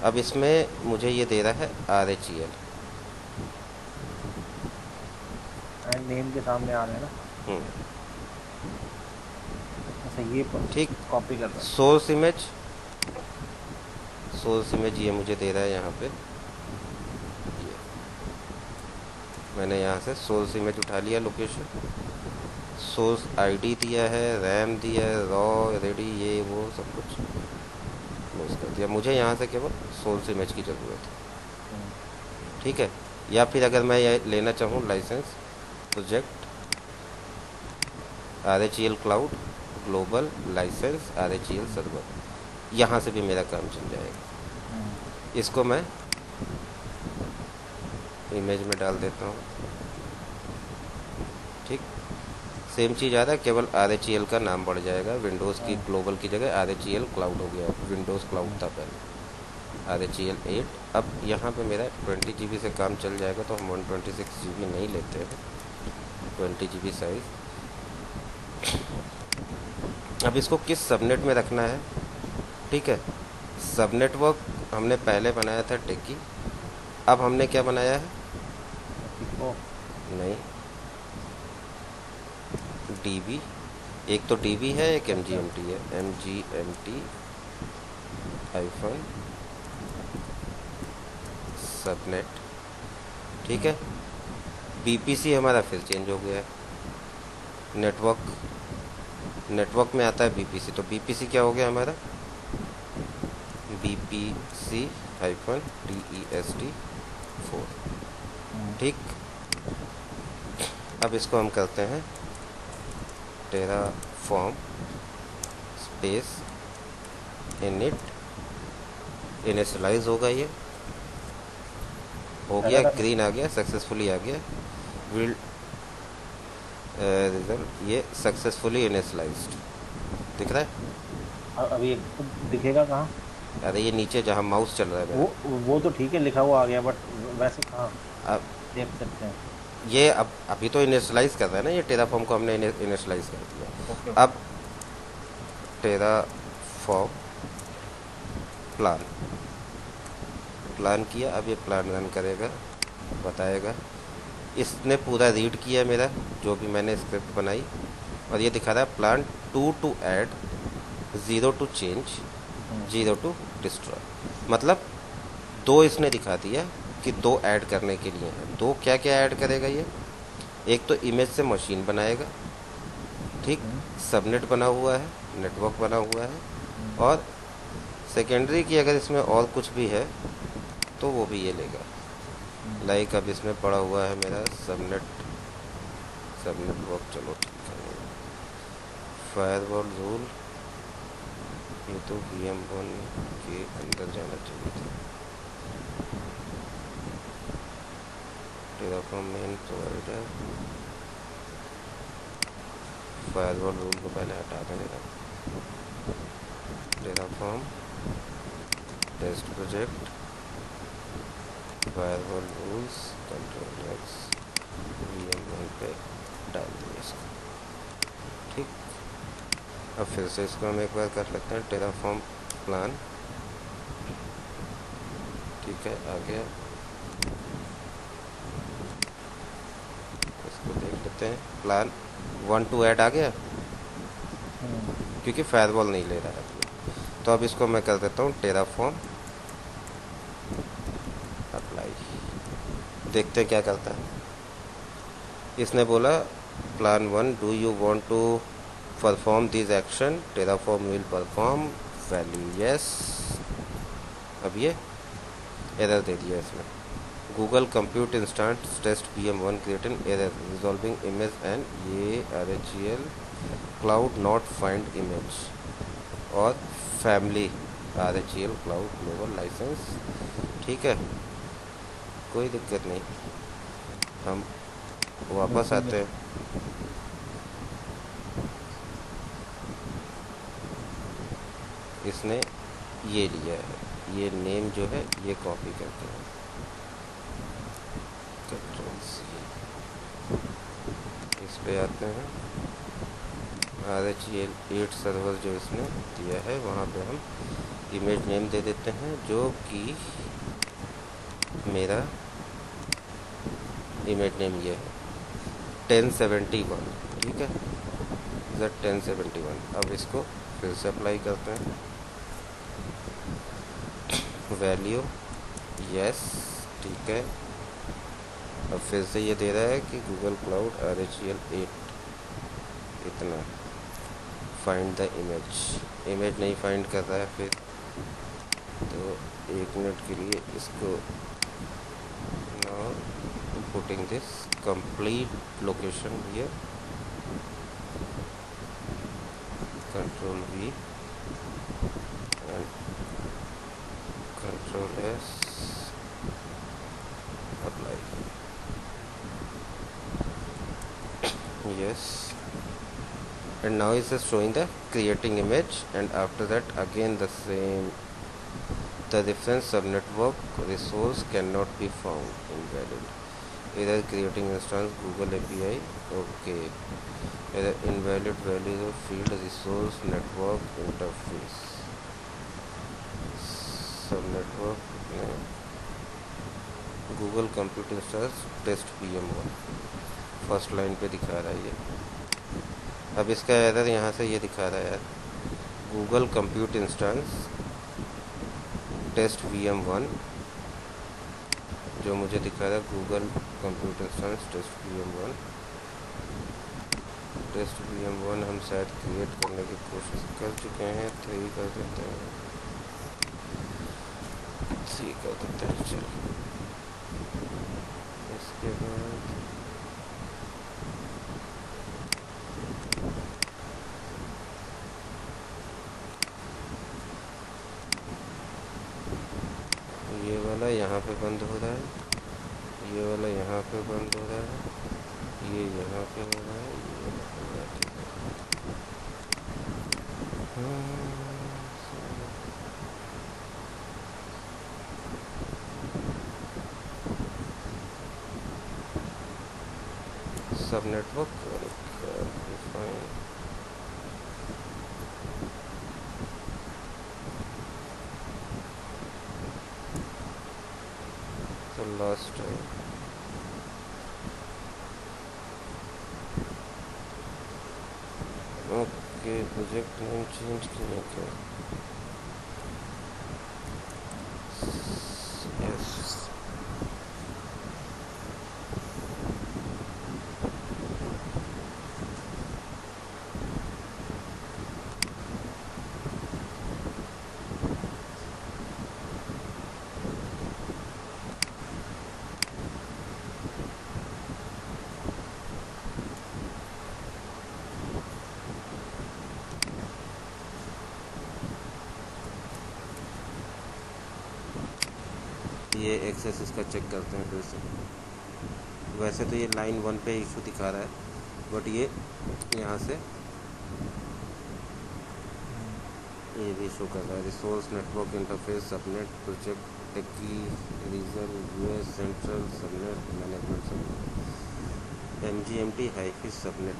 अब इसमें मुझे ये दे रहा है RHEL, नेम के सामने आ रहे हैं ना। अच्छा, ये ठीक, कॉपी कर रहा है। सोर्स इमेज ये मुझे दे रहा है यहाँ पे। ये मैंने यहाँ से सोर्स इमेज उठा लिया, लोकेशन, सोर्स ID दिया है, रैम दिया है, रॉ रेडी, ये वो सब कुछ क्लोज कर दिया। मुझे यहाँ से केवल सोर्स इमेज की ज़रूरत है, ठीक है। या फिर अगर मैं ये लेना चाहूँ licence project RHEL cloud global licence RHEL server, यहाँ से भी मेरा काम चल जाएगा। इसको मैं इमेज में डाल देता हूँ। ठीक, सेम चीज़ आ रहा है, केवल RHEL का नाम बढ़ जाएगा। विंडोज़ की ग्लोबल की जगह RHEL क्लाउड हो गया, विंडोज़ क्लाउड था पहले, RHEL 8। अब यहाँ पे मेरा 20 GB से काम चल जाएगा, तो हम 126 GB नहीं लेते हैं, 20 GB साइज। अब इसको किस सबनेट में रखना है, ठीक है। सब नेटवर्क हमने पहले बनाया था टेकी, अब हमने क्या बनाया है, नहीं DB, एक तो DB है, एक MGMT है, MGMT हाइफन सबनेट, ठीक है। BPC हमारा फिर चेंज हो गया है, नेटवर्क में आता है BPC, तो BPC क्या हो गया हमारा, BPC हाइफन TEST 4। ठीक, अब इसको हम करते हैं टेराफॉर्म स्पेस इनिट, इनिशियलाइज होगा ये, हो गया, ग्रीन आ गया, सक्सेसफुली आ गया। विल रिजल्ट ये सक्सेसफुली इनिशियलाइज्ड दिख रहा है। अभी दिखेगा कहाँ? अरे ये नीचे जहाँ माउस चल रहा है मेरा। वो तो ठीक है, लिखा हुआ आ गया, बट वैसे कहाँ अब देख सकते हैं? ये अब अभी तो इनिशियलाइज कर रहा है ना, ये टेराफॉर्म को हमने इनिशियलाइज कर ओके दिया। ओके। अब टेराफॉर्म प्लान प्लान किया, अब ये प्लान रन करेगा, बताएगा। इसने पूरा रीड किया मेरा जो भी मैंने स्क्रिप्ट बनाई, और ये दिखा रहा है plan 2 to add, 0 to change, 0 to destroy. मतलब दो इसने दिखा दिया कि दो ऐड करने के लिए है। दो क्या क्या ऐड करेगा ये? एक तो इमेज से मशीन बनाएगा, ठीक, सबनेट बना हुआ है, नेटवर्क बना हुआ है, और सेकेंडरी की अगर इसमें और कुछ भी है तो वो भी ये लेगा। लाइक अब इसमें पड़ा हुआ है मेरा सबनेट वर्क, चलो ठीक है। फायरवॉल रूल, ये तो VM1 के अंदर जाना चाहिए था। Terraform main provider, firewall rule को पहले हटा देगा। Terraform test project, firewall rules, control X, VM1 पे डाल दिया इसको, ठीक। अब फिर से इसको हम एक बार कर लेते हैं, टेराफॉर्म प्लान, ठीक है, आ गया। इसको देख लेते हैं, प्लान 1 टू ऐड आ गया, क्योंकि फायरवॉल नहीं ले रहा है अपने। तो अब इसको मैं कर देता हूँ टेराफॉर्म अप्लाई, देखते हैं क्या करता है। इसने बोला plan 1, do you want to perform this action, Terraform will perform, value yes. अब ये एरर दे दिया इसने, Google compute instance test VM1 create an error resolving image and ये RHEL cloud not find image, और family RHEL cloud global license, ठीक है, कोई दिक्कत नहीं। हम वापस आते हैं, इसने ये लिया है, ये नेम जो है ये कॉपी करते हैं, कंट्रोल-C, इस पे आते हैं, RHEL 8 सर्वर जो इसने दिया है वहाँ पे हम इमेज नेम दे देते हैं, जो कि मेरा इमेज नेम ये है 1071, ठीक है, Z1071। अब इसको फिर से अप्लाई करते हैं, वैल्यू यस, ठीक है। अब फिर से ये दे रहा है कि गूगल क्लाउड RHEL 8 इतना, फाइंड द इमेज नहीं फाइंड कर रहा है फिर, तो 1 मिनट के लिए इसको, now putting this complete location here, control V and control S, apply, yes, and now it is showing the creating image, and after that again the same, the reference subnetwork resource cannot be found, invalid, either creating instance Google API, okay, either invalid values of field resource network interface, subnetwork Google compute instance test VM1 first line पे दिखा रहा है ये। अब इसका error यहाँ से ये दिखा रहा है यार, Google compute instance test VM1 जो मुझे दिखा रहा है, Google compute instance test VM1 हम शायद क्रिएट करने की कोशिश कर चुके हैं, 3 कर देते हैं, 3 कर देते हैं, चलो। इसके बाद ये वाला यहाँ पे बंद हो रहा है, यहाँ पे बंद हो रहा है, ये यहाँ पे हो रहा है, ये यहाँ पे हो रहा है, ठीक है। सब नेटवर्क फाइन। तो last time okay, project name change किया क्या? यस, ये एक्सेस इसका चेक करते हैं फिर से। वैसे तो ये लाइन 1 पे इशू दिखा रहा है, बट ये यहाँ से ये भी शो कर रहा है। Resource network interface subnet project टेकी region US central subnet management subnet MGMT hyphen subnet.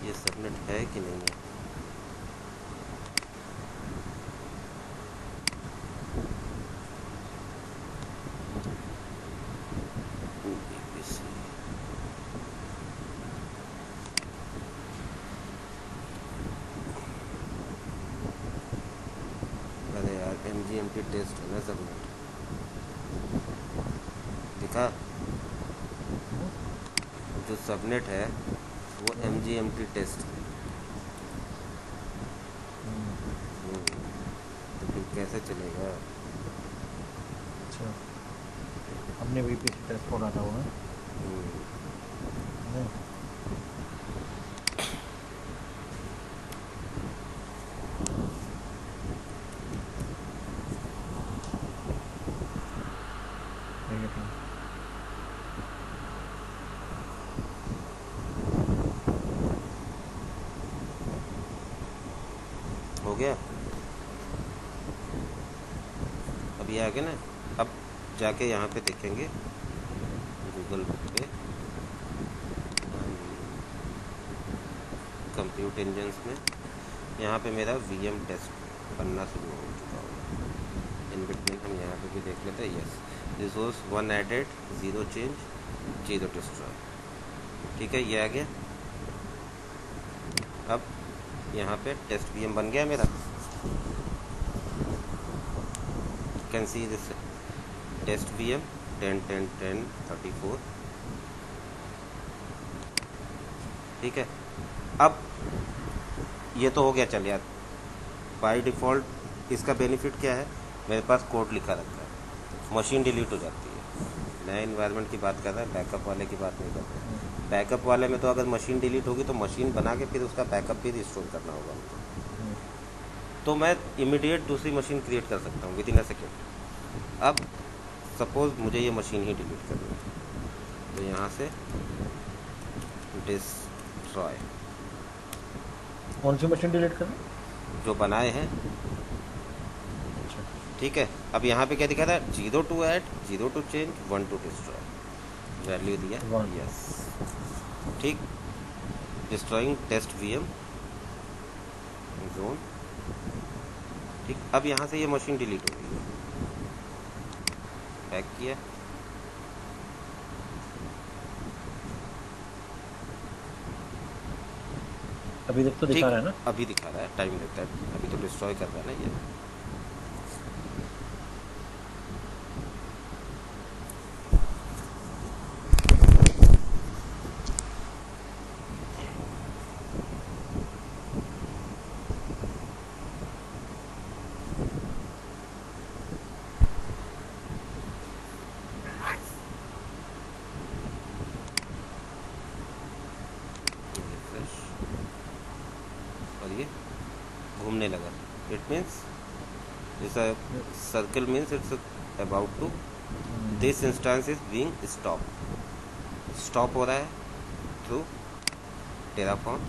ये सबनेट है कि नहीं है? अरे यार, MGMT टेस्ट है ना सबनेट, दिखा? जो सबनेट है वो MGMT टेस्ट है। तो फिर कैसे चलेगा? अच्छा, हमने VPC टेस्ट को डाला हुआ है। हो गया? अब ये आ गया ना। अब जाके यहाँ पे देखेंगे गूगल पे कंप्यूट इंजन्स में, यहाँ पे मेरा VM टेस्ट बनना शुरू हो चुका होगा। इन बिटवीन हम यहाँ पे भी देख लेते हैं। Yes, resource 1 added, 0 change, 0 destroy. ठीक है, ये आ गया। अब यहाँ पे टेस्ट VM बन गया मेरा। Can see this test VM 10 10 10 34। ठीक है, अब ये तो हो गया। चल यार, बाय डिफ़ॉल्ट इसका बेनिफिट क्या है? मेरे पास कोड लिखा रखा है, मशीन डिलीट हो जाती है। नए इन्वायरमेंट की बात कर रहा है, बैकअप वाले की बात नहीं कर रहा। बैकअप वाले में तो अगर मशीन डिलीट होगी तो मशीन बना के फिर उसका बैकअप भी रिस्टोर करना होगा मुझे। तो मैं इमीडिएट दूसरी मशीन क्रिएट कर सकता हूँ विदिन अ सेकेंड। अब सपोज मुझे ये मशीन ही डिलीट करनी है, तो यहाँ से डिस्ट्रॉय। कौन सी मशीन डिलीट करनी? जो बनाए हैं। ठीक है, अब यहाँ पे क्या दिखा था? 0 to add, 0 to change, 1 to destroy। Value दिया यस। ठीक, डिस्ट्रॉइंग टेस्ट VM जोन। ठीक, अब यहाँ से ये मशीन डिलीट हो गई है। बैक किया, अभी तक तो दिखा रहा है ना? अभी दिखा रहा है, टाइम लगता है, अभी तो डिस्ट्रॉय कर रहा है ना ये। और ये घूमने लगा। It means it's a circle, means it's about to, this instance is being stop. Stop हो रहा है थ्रू टेराफॉर्म।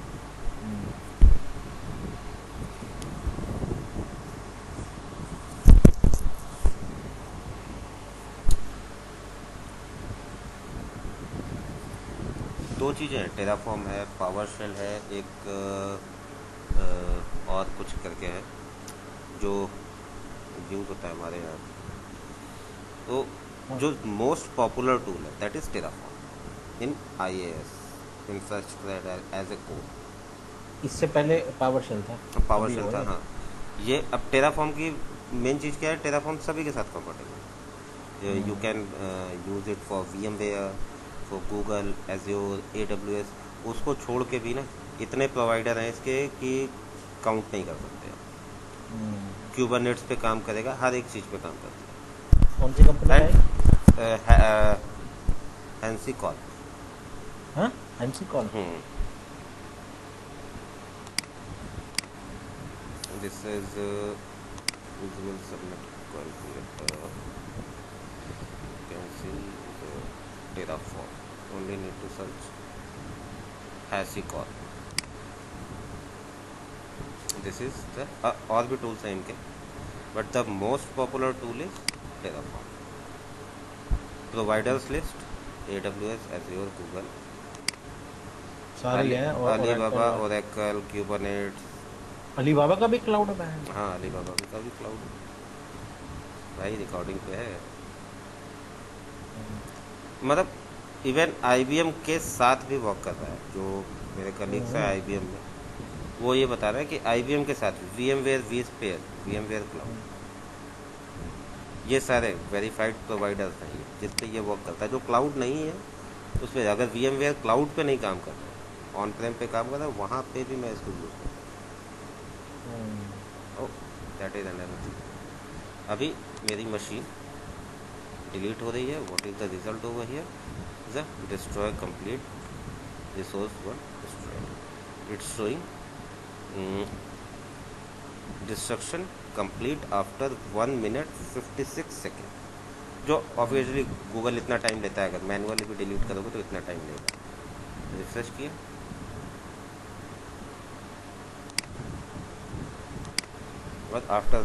दो चीज़ें हैं, टेराफॉर्म है, पावर शेल है, एक और कुछ करके है जो यूज़ होता है हमारे यहाँ। तो जो मोस्ट पॉपुलर टूल है that is Terraform in IAS infrastructure as a code. इससे पहले पावर शेल था। पावर अभी शेल वो था, है। हाँ। ये अब टेराफॉर्म की मेन चीज़ क्या है, टेराफॉर्म सभी के साथ कंफर्टेबल है। You can use it for VMware, for Google, azure, AWS। उसको छोड़ के भी ना इतने प्रोवाइडर हैं इसके कि काउंट नहीं कर सकते आप। क्यूबरनेट्स पे काम करेगा, हर एक चीज़ पे काम करता कौन सी कंपनी है। है? HashiCorp. हाँ, HashiCorp. This is visual subnet calculator. You can see the Terraform. Only need to search HashiCorp. This is the और भी tools हैं इनके, but the most popular tool is Terraform. Providers list: AWS, Azure, Google, सारी है। और Alibaba, Oracle, Kubernetes। Alibaba का भी cloud है। हाँ, Alibaba का भी क्लाउड है भाई, रिकॉर्डिंग पे है। मतलब इवन IBM के साथ भी वर्क कर रहा है। जो मेरे कलीग्स हैं IBM में, वो ये बता रहे हैं कि IBM के साथ VMware, vSphere, VMware क्लाउड, ये सारे वेरीफाइड प्रोवाइडर्स हैं जिस पे ये वर्क करता है। जो क्लाउड नहीं है उस पर, अगर VMware क्लाउड पे नहीं काम कर रहा है, ऑन प्रेम पे काम कर रहा है, वहाँ पे भी मैं इसको यूज़ करता हूँ। That is another thing. अभी मेरी मशीन डिलीट हो रही है। What is the result over here? The destroy complete resource one destroy. It's showing destruction complete after 1 minute 56 second. जो ऑब्वियसली गूगल इतना टाइम लेता है, अगर मैनुअली भी डिलीट करोगे तो इतना टाइम लेगा। रिफ्रेश किया, but after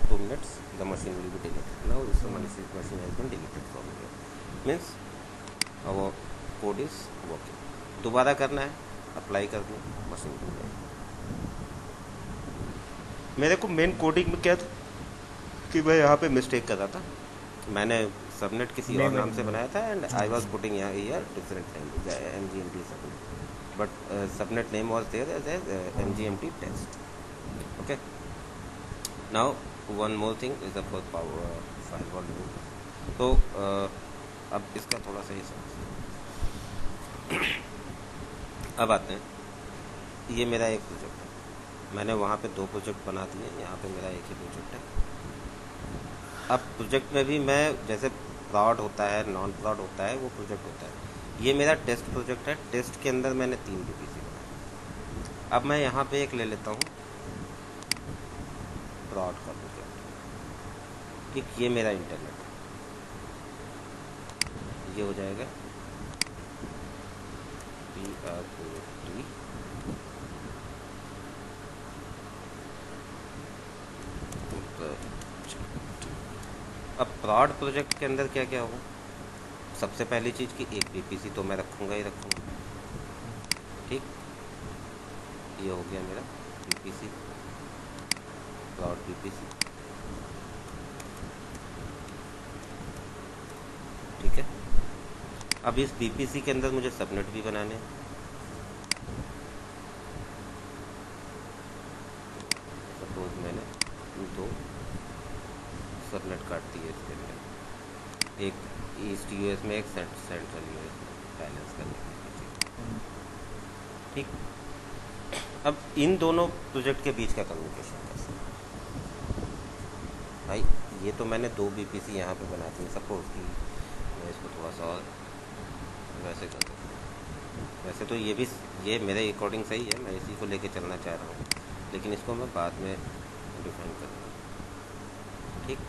2 minutes the machine will be deleted. Now this machine has been deleted from here. Means our code is working. दोबारा करना है, अप्लाई कर दूँ, मशीन खुल जाएगी। मेरे को मेन कोडिंग में क्या था कि मैं यहाँ पे मिस्टेक कर रहा था। मैंने सबनेट किसी और नाम से बनाया था एंड आई वॉज पुटिंग यहाँ different language MGMT subnet, but subnet name was there as MGMT test. Okay, now one more thing is the for power firewall. तो अब इसका थोड़ा सा ही समझ। अब आते हैं, ये मेरा एक प्रोजेक्ट है, मैंने वहाँ पे 2 प्रोजेक्ट बना दिए, यहाँ पे मेरा एक ही प्रोजेक्ट है। अब प्रोजेक्ट में भी मैं, जैसे प्रॉड होता है, नॉन प्रॉड होता है, वो प्रोजेक्ट होता है। ये मेरा टेस्ट प्रोजेक्ट है। टेस्ट के अंदर मैंने 3 VPC बनाए। अब मैं यहाँ पे एक ले लेता हूँ प्रॉड का प्रोजेक्ट। एक ये मेरा इंटरनेट है, ये हो जाएगा PROD। अब प्रॉड प्रोजेक्ट के अंदर क्या क्या होगा? सबसे पहली चीज़ कि एक VPC तो मैं रखूँगा ही रखूँगा। ठीक, ये हो गया मेरा VPC, प्रॉड VPC। ठीक है, अब इस VPC के अंदर मुझे सबनेट भी बनाने हैं। सपोज मैंने 2 सबनेट काट दिए इसके अंदर, एक ईस्ट US में, एक सेंट्रल US में, बैलेंस करने के लिए। ठीक, अब इन दोनों प्रोजेक्ट के बीच का कम्युनिकेशन कैसे? भाई ये तो मैंने 2 VPC यहाँ पे बना दी। सपोज कि मैं इसको थोड़ा सा और वैसे कर दूँ। वैसे तो ये मेरे अकॉर्डिंग सही है, मैं इसी को लेके चलना चाह रहा हूँ, लेकिन इसको मैं बाद में डिफाइन करूँगा। ठीक,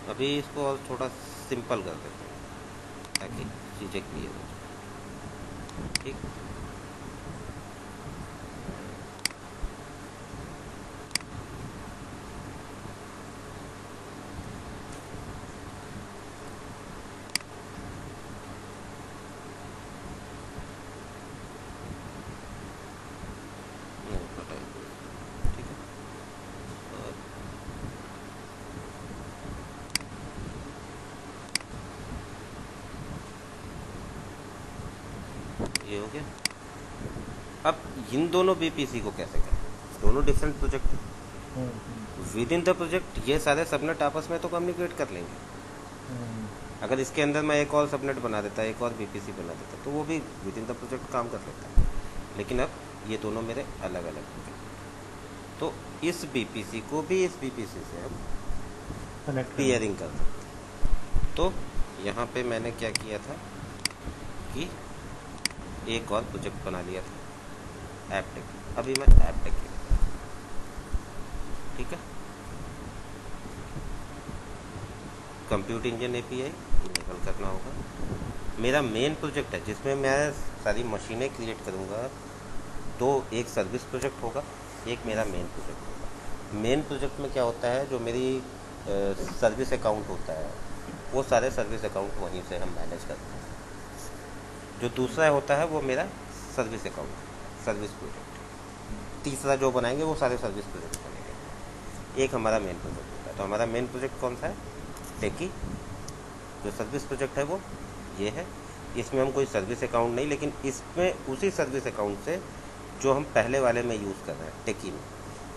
अभी इसको और थोड़ा सिंपल कर देते हैं ताकि चीज़ें क्लियर हो जाए। ठीक, नहीं बताइए। ठीक है, और ये हो गया। अब इन दोनों बीपीसी को कैसे करें, दोनों डिफरेंट प्रोजेक्ट हैं। विद इन द प्रोजेक्ट ये सारे सबनेट आपस में तो कम्युनिकेट कर लेंगे। अगर इसके अंदर मैं एक और सबनेट बना देता, एक और बीपीसी बना देता, तो वो भी विद इन द प्रोजेक्ट काम कर लेता। लेकिन अब ये दोनों मेरे अलग अलग प्रोजेक्ट, तो इस बीपीसी को भी इस बीपीसी से हम पेयरिंग कर सकते। तो यहाँ पे मैंने क्या किया था कि एक और प्रोजेक्ट बना लिया था एपटेक। अभी मैं एपटेक, ठीक है, कंप्यूट इंजन एपीआई इनेबल करना होगा। मेरा मेन प्रोजेक्ट है जिसमें मैं सारी मशीनें क्रिएट करूँगा। दो, एक सर्विस प्रोजेक्ट होगा, एक मेरा मेन प्रोजेक्ट होगा। मेन प्रोजेक्ट में क्या होता है, जो मेरी सर्विस अकाउंट होता है वो सारे सर्विस अकाउंट वहीं से हम मैनेज करते हैं। जो दूसरा होता है वो मेरा सर्विस अकाउंट, सर्विस प्रोजेक्ट। तीसरा जो बनाएंगे वो सारे सर्विस प्रोजेक्ट बनेंगे। एक हमारा मेन प्रोजेक्ट होता है। तो हमारा मेन प्रोजेक्ट कौन सा है, टेकी। जो सर्विस प्रोजेक्ट है वो ये है। इसमें हम कोई सर्विस अकाउंट नहीं, लेकिन इसमें उसी सर्विस अकाउंट से जो हम पहले वाले में यूज़ कर रहे हैं टेकी में,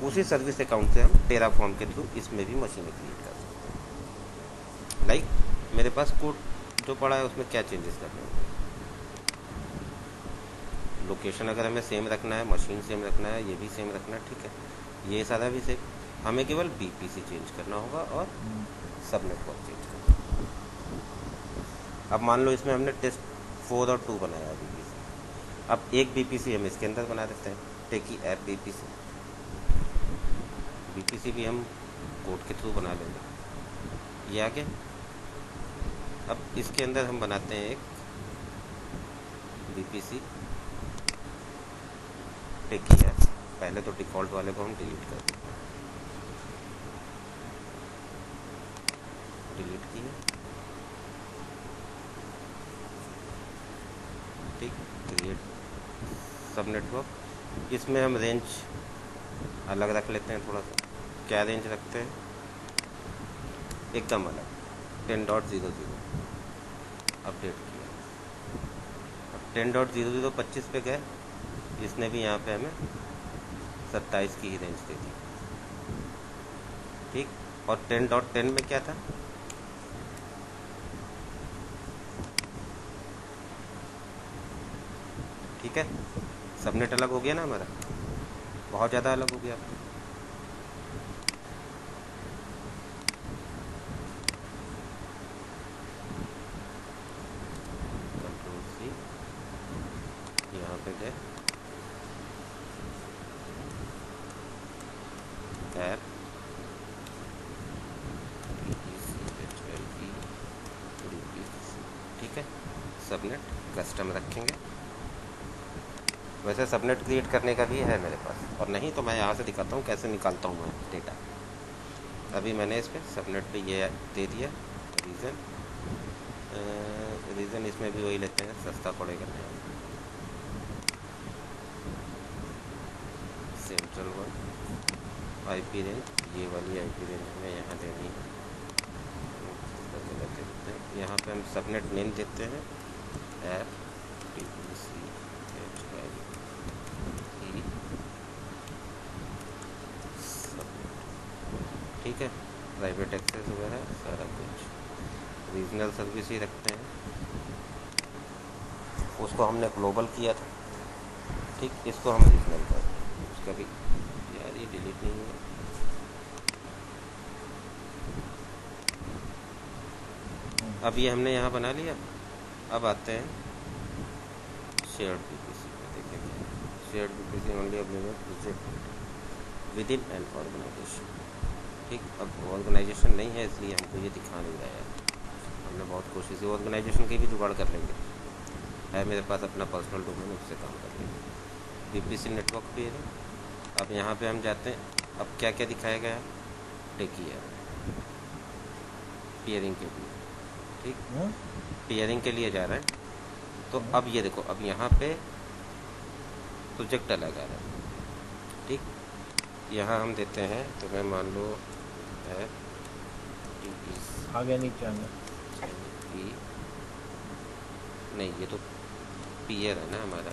उसी सर्विस अकाउंट से हम टेराफॉर्म के थ्रू इसमें भी मशीनें क्रिएट कर सकते हैं। लाइक मेरे पास कोड जो पड़ा है उसमें क्या चेंजेस करने होंगे। लोकेशन अगर हमें सेम रखना है, मशीन सेम रखना है, ये भी सेम रखना है, ठीक है, ये सारा भी सेम। हमें केवल बीपीसी चेंज करना होगा और सब नेटवर्क चेंज करना होगा। अब मान लो इसमें हमने टेस्ट 4 और 2 बनाया है बीपीसी। अब एक बीपीसी हम इसके अंदर बना देते हैं, टेकी ऐप बीपीसी। बीपीसी भी हम कोड के थ्रू बना लेंगे, ये आगे। अब इसके अंदर हम बनाते हैं एक बीपीसी टेकी ऐप। पहले तो डिफ़ॉल्ट वाले को हम डिलीट कर देंगे, डिलीट किए, ठीक। क्रिएट सब नेटवर्क। इसमें हम रेंज अलग रख लेते हैं थोड़ा सा। क्या रेंज रखते हैं, एकदम अलग, 10.00 अपडेट किया। अब 10.00 25 पे गए, इसने भी यहाँ पे हमें 27 की ही रेंज दे दी, ठीक। और 10.10 में क्या था, ठीक है, सबनेट अलग हो गया ना हमारा, बहुत ज़्यादा अलग हो गया। कंट्रोल सी, यहाँ पे गए, ऐप ठीक है, सबनेट कस्टम रखेंगे। वैसे सबनेट क्रिएट करने का भी है मेरे पास, और नहीं तो मैं यहाँ से दिखाता हूँ कैसे निकालता हूँ मैं डेटा। अभी मैंने इस पर सबनेट पे ये दे दिया रीज़न। रीज़न इसमें भी वही लेते हैं, सस्ता पड़ेगा। सेंट्रल वन आईपी रेंज, ये वाली आईपी रेंज हमें यहाँ देनी है। यहाँ पे हम सबनेट नेम देते हैं ऐप टीपीसी ठीक है, प्राइवेट एक्सेस वगैरह सारा कुछ। रीजनल सर्विस ही रखते हैं, उसको हमने ग्लोबल किया था, ठीक। इसको हम रीजनल कर दें, उसका भी यार ये डिलीट नहीं हुआ। अब ये हमने यहाँ बना लिया। अब आते हैं शेयर्ड बीपीसी पे, देखेंगे shared VPC only available project within an organisation, ठीक, अब ऑर्गेनाइजेशन नहीं है इसलिए हमको ये दिखा नहीं रहा है। हमने बहुत कोशिश की, ऑर्गेनाइजेशन की भी जुगाड़ कर लेंगे, है मेरे पास अपना पर्सनल डोमेन, उससे काम कर लेंगे। बीपीसी नेटवर्क पे है। अब यहाँ पे हम जाते हैं, अब क्या क्या दिखाया गया है, टेकी है पियरिंग के लिए, ठीक, पियरिंग के लिए जा रहे हैं। तो अब ये देखो, अब यहाँ पे प्रोजेक्ट अलग आ रहा है, ठीक, यहाँ हम देते हैं, तो मैं मान लो है आगे नीचे आगे नहीं, ये तो पीयर है ना हमारा,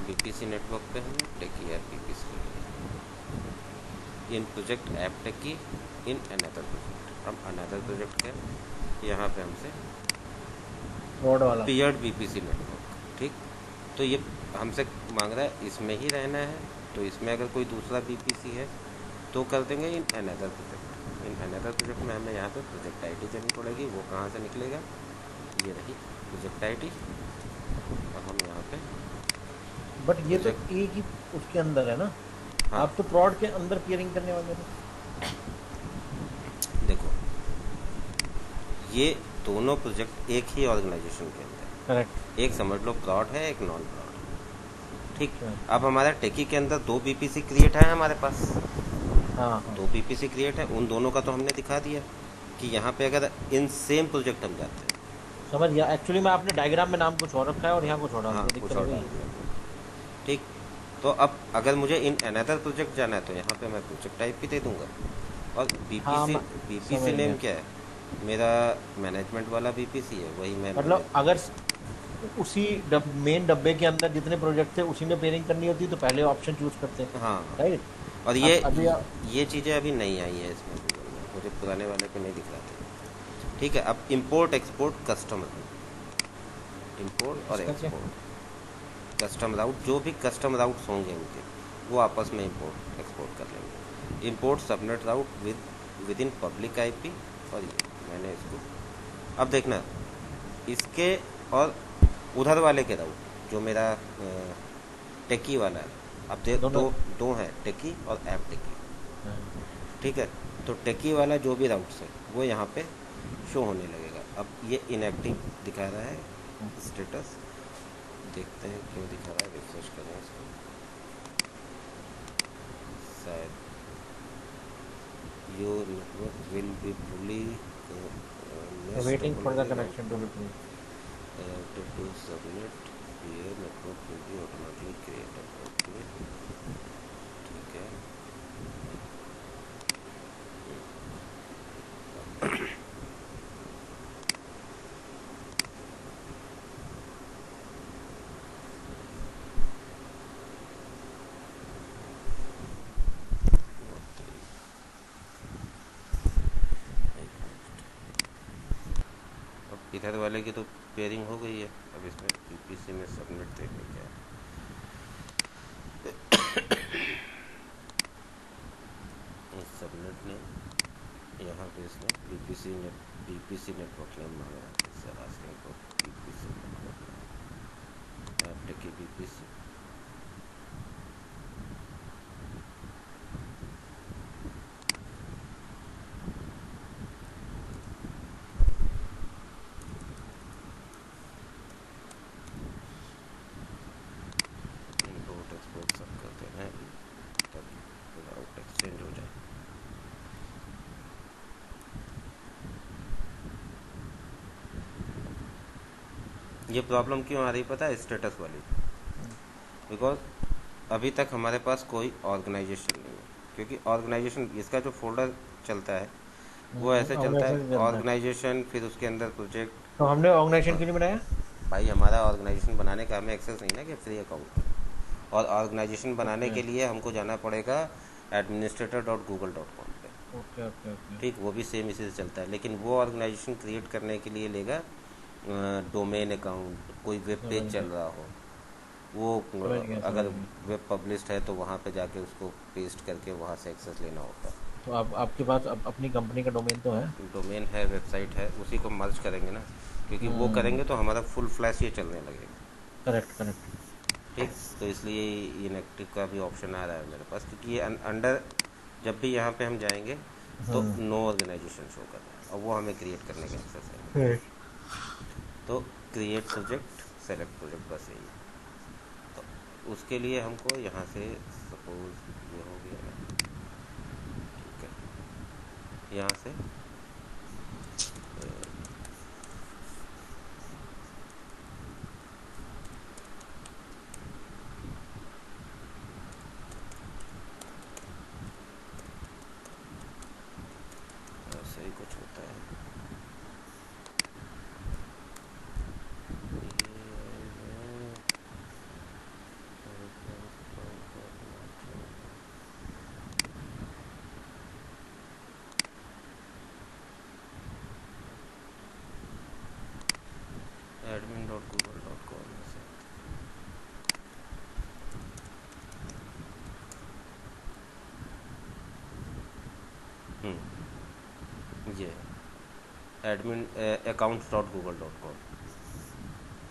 बीपीसी नेटवर्क पे हमने टेकी है बीपीसी इन प्रोजेक्ट ऐप टेकी इन अनदर प्रोजेक्ट। अब अनदर प्रोजेक्ट है, यहाँ पे हमसे रोड वाला पीयर्ड बीपीसी नेटवर्क, ठीक, तो ये हमसे मांग रहा है इसमें ही रहना है, तो इसमें अगर कोई दूसरा बीपीसी है तो कर देंगे इन अनदर प्रोजेक्ट। इन अनदर प्रोजेक्ट में हमें यहाँ पे प्रोजेक्ट आईडी देनी पड़ेगी, वो कहाँ से निकलेगा, ये रही प्रोजेक्ट आईडी, और हम यहाँ पे बट ये तो एक ही उसके अंदर है ना। हाँ, आप तो प्रॉड के अंदर पियरिंग करने वाले थे। देखो ये दोनों प्रोजेक्ट एक ही ऑर्गेनाइजेशन के अंदर, करेक्ट, एक समझ लो प्लॉट है, एक नॉन प्लॉट, ठीक। अच्छा। अब हमारा टेकी के अंदर 2 बीपीसी क्रिएट है हमारे पास, हाँ 2 बीपीसी क्रिएट है, उन दोनों का तो हमने दिखा दिया कि यहाँ पे अगर इन सेम प्रोजेक्ट हम जाते हैं, समझ गया। एक्चुअली में आपने डायग्राम में नाम कुछ और रखा है और यहाँ कुछ और डाल हाँ दिया, कुछ दिक्कत और नहीं डाल है। दिया, ठीक। तो अब अगर मुझे इन अनदर प्रोजेक्ट जाना है तो यहाँ पे मैं प्रोजेक्ट टाइप भी दे दूंगा, और हाँ बीपीसी बीपीसी समझ नेम गया। क्या है, मेरा मैनेजमेंट वाला बीपीसी है, वही मैं मतलब अगर उसी मेन डब्बे के अंदर जितने प्रोजेक्ट थे उसी में पेयरिंग करनी होती तो पहले ऑप्शन चूज करते, हाँ, राइट। और अभी ये चीज़ें अभी नहीं आई है इसमें गूगल में, मुझे पुराने वाले पे नहीं दिख रहा था, ठीक है। अब इंपोर्ट एक्सपोर्ट कस्टम, इंपोर्ट और इसका क्या? एक्सपोर्ट कस्टम राउट, जो भी कस्टम राउट्स होंगे इनके वो आपस में इंपोर्ट एक्सपोर्ट कर लेंगे। Import subnet route with in public IP, और ये मैंने इसको, अब देखना इसके और उधर वाले के राउट, जो मेरा टेकी वाला है, अब दो हैं, टेकी और ऐप टेकी, ठीक है। तो टेकी वाला जो भी राउट्स है वो यहाँ पे शो होने लगेगा। अब ये इनएक्टिव दिखा रहा है स्टेटस, देखते हैं क्यों दिखा रहा है, रिफ्रेश करें इसको, शायद your network will be fully waiting for the connection to be to submit here network will be automatically created, okay, ठीक है। अब इधर वाले की तो पेयरिंग हो गई है, अब इसमें बीपीसी में सबमिट देखने क्या है, सबनेट ने यहाँ पे इसमें बीपीसी नेटवर्क नेम मांगा है, इससे asking for BPC network name, app टेकी बीपीसी, इंपोर्ट एक्सपोर्ट सब करते हैं तब राउट एक्सचेंज हो जाए। ये प्रॉब्लम क्यों आ रही पता है, स्टेटस वाली, बिकॉज अभी तक हमारे पास कोई ऑर्गेनाइजेशन नहीं है, क्योंकि ऑर्गेनाइजेशन इसका जो फोल्डर चलता है वो ऐसे चलता है, ऑर्गेनाइजेशन फिर उसके अंदर प्रोजेक्ट। तो हमने ऑर्गेनाइजेशन क्यों नहीं बनाया भाई हमारा ऑर्गेनाइजेशन बनाने का हमें एक्सेस नहीं ना कि फ्री अकाउंट, और ऑर्गेनाइजेशन बनाने के लिए हमको जाना पड़ेगा administrator.google.com पे, ओके ओके ओके, ठीक, वो भी सेम इसी से चलता है, लेकिन वो ऑर्गेनाइजेशन क्रिएट करने के लिए लेगा डोमेन अकाउंट, कोई वेब पेज चल रहा हो, वो अगर वेब पब्लिश्ड है तो वहाँ पे जाके उसको पेस्ट करके वहाँ से एक्सेस लेना होता है। तो आपके पास अपनी कंपनी का डोमेन तो है, डोमेन है, वेबसाइट है, उसी को मर्ज करेंगे ना, क्योंकि वो करेंगे तो हमारा फुल फ्लैश ये चलने लगेगा, करेक्ट करेक्ट, ठीक। तो इसलिए इनएक्टिव का भी ऑप्शन आ रहा है मेरे पास, क्योंकि ये अंडर जब भी यहाँ पे हम जाएंगे तो हम्म। नो ऑर्गेनाइजेशन शो कर रहा है, और वो हमें क्रिएट करने का एक्सेस है। हम्म। तो क्रिएट प्रोजेक्ट, सेलेक्ट प्रोजेक्ट, बस यही है। तो उसके लिए हमको यहाँ से सपोज ये हो गया ना, ठीक है, यहाँ से ऐसे ही कुछ होता है। admin.google.com से ये एडमिन accounts.google.com,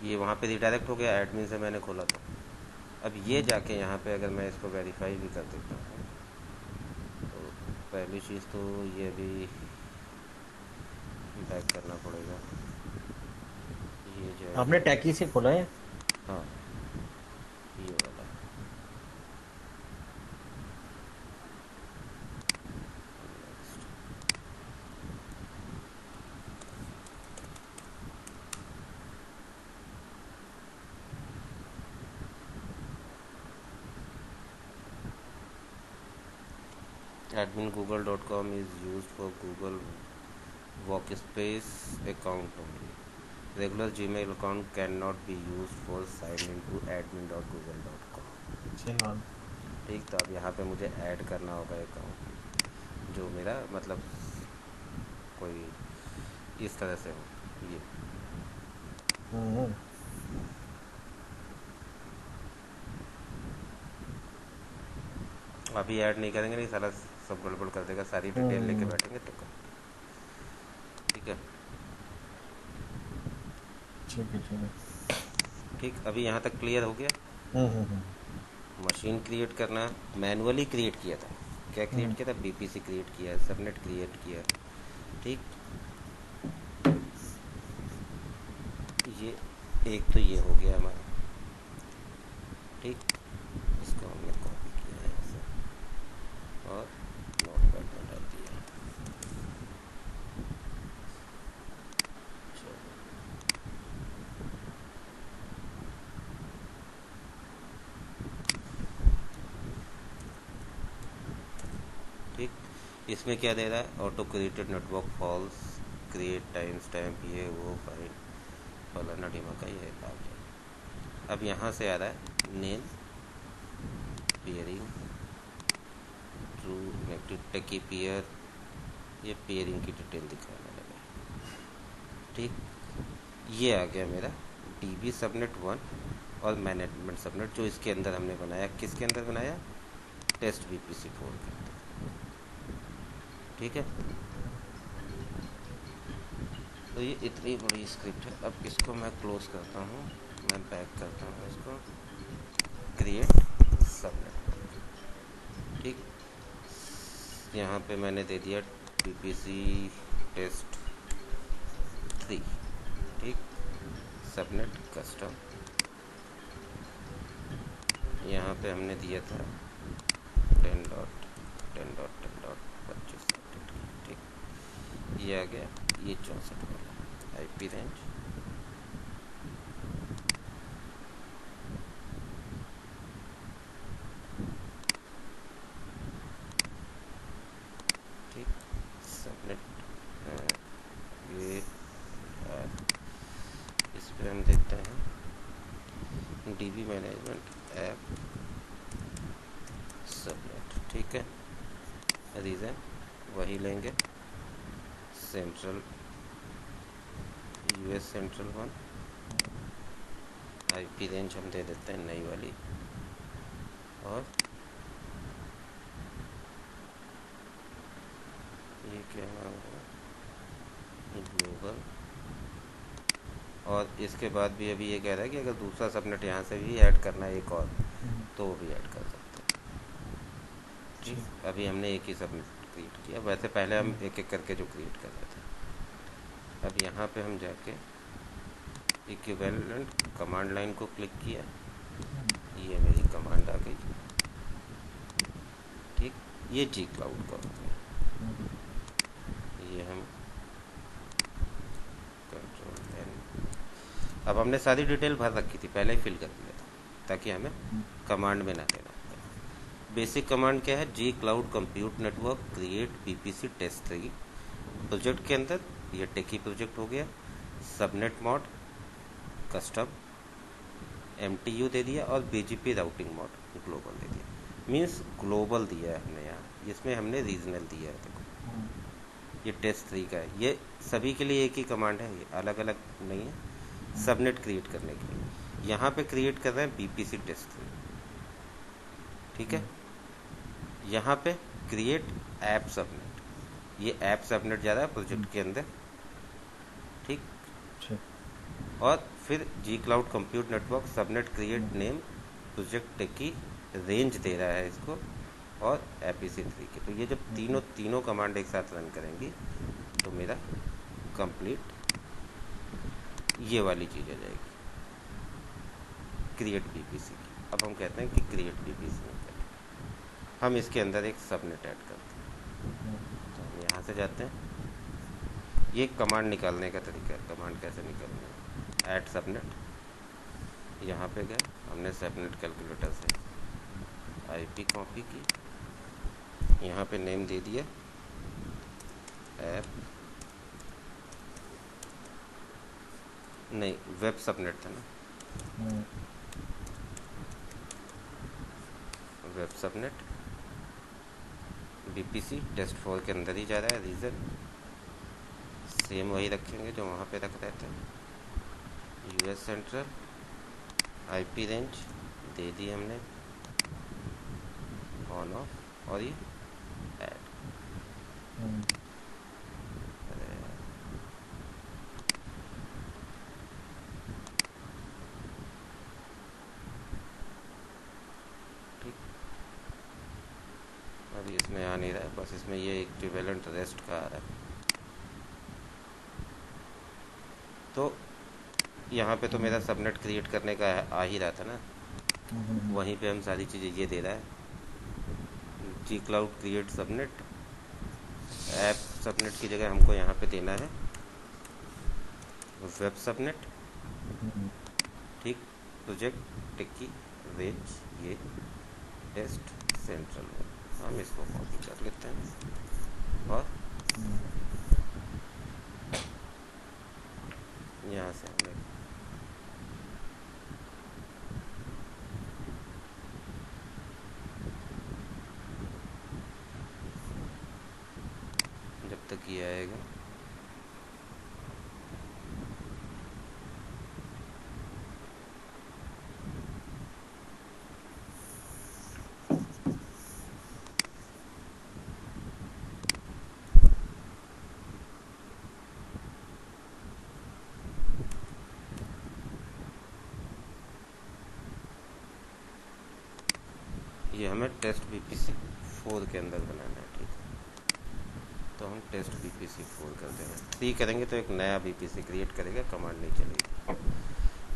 ये वहाँ पे रिडायरेक्ट हो गया, एडमिन से मैंने खोला था। अब ये जाके यहाँ पे अगर मैं इसको वेरीफाई भी कर देता हूँ, तो पहली चीज़ तो ये भी बैक करना पड़ेगा, ये आपने जाएगा। टैकी से खोला है? हाँ, ये वाला admin.google.com is used for Google Workspace account only. Regular Gmail account cannot be used for sign into admin.google.com। चलो। ठीक, तो अब यहाँ पे मुझे ऐड करना होगा अकाउंट, जो मेरा मतलब कोई इस तरह से हो। ये हम्म। अभी ऐड नहीं करेंगे, नहीं सारा सब गड़बड़ कर देगा, सारी डिटेल लेके हम्म। बैठेंगे तो कर। ठीक है, ठीक है, ठीक है। ठीक, अभी यहाँ तक क्लियर हो गया। हम्म। मशीन क्रिएट करना मैनुअली क्रिएट किया था। क्या हम्म। क्रिएट किया था? बीपीसी क्रिएट किया, सबनेट क्रिएट किया। ठीक, ये एक तो ये हो गया हमारा। ठीक, इसको हमने कॉपी किया है ऐसे और नोटपैड में डाल दिया। चलो, ठीक, इसमें क्या दे रहा है? Auto created network false, create time stamp, ये वो फाइल फलाना ढिमाका, ये आ गया। अब यहाँ से आ रहा है नेम, पेयरिंग, ट्रू नेगेटिव, टेकी पेयर, ये पेयरिंग की डिटेल दिखाने लगा। ठीक, ये आ गया मेरा डीबी सबनेट 1 और मैनेजमेंट सबनेट, जो इसके अंदर हमने बनाया। किसके अंदर बनाया? टेस्ट बीपीसी 4 के अंदर। ठीक है, तो ये इतनी बड़ी स्क्रिप्ट है। अब इसको मैं क्लोज करता हूँ, मैं बैक करता हूँ इसको, क्रिएट सबनेट। ठीक, यहाँ पे मैंने दे दिया बीपीसी टेस्ट 3। ठीक, सबनेट कस्टम, यहाँ पे हमने दिया था 10.10.10.25। ठीक, ये आ गया, ये 64 वाला आईपी रेंज। ठीक, सबनेट, ये इस पर हम देखते हैं डीबी मैनेजमेंट ऐप सबनेट। ठीक है, रीज़न वही लेंगे, central, US central 1। IP range हम दे देते हैं नई वाली, और ये क्या नाम है, ग्लोबल। और इसके बाद भी अभी ये कह रहा है कि अगर दूसरा सबनेट यहाँ से भी ऐड करना है एक और, तो वो भी ऐड कर सकते हैं। ठीक, अभी हमने एक ही सबमिट क्रिएट किया, वैसे पहले हम एक एक करके जो क्रिएट कर रहे थे। अब यहाँ पे हम जाके इक्विवेलेंट कमांड लाइन को क्लिक किया, ये मेरी कमांड आ गई। ठीक, ये जी क्लाउड का होता है, ये हम कंट्रोल एन। अब हमने सारी डिटेल भर रखी थी, पहले ही फिल कर दिया था ताकि हमें कमांड में ना देना पड़े। बेसिक कमांड क्या है, gcloud compute network create PPC test 3 project के अंदर ये टेकी प्रोजेक्ट हो गया। सबनेट मॉड कस्टम MTU दे दिया और BGP राउटिंग मॉड ग्लोबल दे दिया। मीन्स ग्लोबल दिया है हमने यहाँ, इसमें हमने रीजनल दिया है। देखो ये टेस्ट 3 का है, ये सभी के लिए एक ही कमांड है, ये अलग अलग नहीं है। सबनेट क्रिएट करने के लिए यहाँ पे क्रिएट कर रहे हैं BPC टेस्ट 3, ठीक है। यहाँ पे क्रिएट ऐप सबनेट, ये ऐप सबनेट जा रहा है प्रोजेक्ट के अंदर, ठीक। और फिर gcloud compute network subnet create name project की रेंज दे रहा है इसको, और APC3 की। तो ये जब तीनों कमांड एक साथ रन करेंगी तो मेरा कंप्लीट ये वाली चीज़ आ जाएगी, क्रिएट BPC की। अब हम कहते हैं कि क्रिएट BPC में हम इसके अंदर एक सबनेट ऐड करते हैं। तो हम यहाँ से जाते हैं, ये कमांड निकालने का तरीका है। कमांड कैसे निकालना है, ऐड सबनेट, यहाँ पे गए, हमने सबनेट कैलकुलेटर से IP कॉपी की, यहाँ पे नेम दे दिया ऐप, नहीं वेब सबनेट था ना, वेब सबनेट BPC टेस्ट 4 के अंदर ही जा रहा है। रीज़न सेम वही रखेंगे जो वहाँ पे रख रहे थे। US सेंट्रल IP रेंज दे दी हमने ऑन ऑफ, और ये ऐड। ठीक, अभी इसमें आ नहीं रहा है, बस इसमें ये इक्विवेलेंट रेस्ट का आ रहा है। तो यहाँ पे तो मेरा सबनेट क्रिएट करने का आ ही रहा था ना, वहीं पे हम सारी चीज़ें ये दे रहा है, gcloud create subnet, app subnet की जगह हमको यहाँ पे देना है वेब सबनेट, ठीक। प्रोजेक्ट टिक्की रेंज ये टेस्ट सेंट्रल में, हम इसको कॉपी कर लेते हैं और यहाँ से हमने जब तक ये आएगा ये हमें टेस्ट BPC 4 के अंदर बनाना है, ठीक है। तो हम टेस्ट BPC 4 कर देंगे, 3 करेंगे तो एक नया BPC क्रिएट करेगा, कमांड नहीं चलेगी।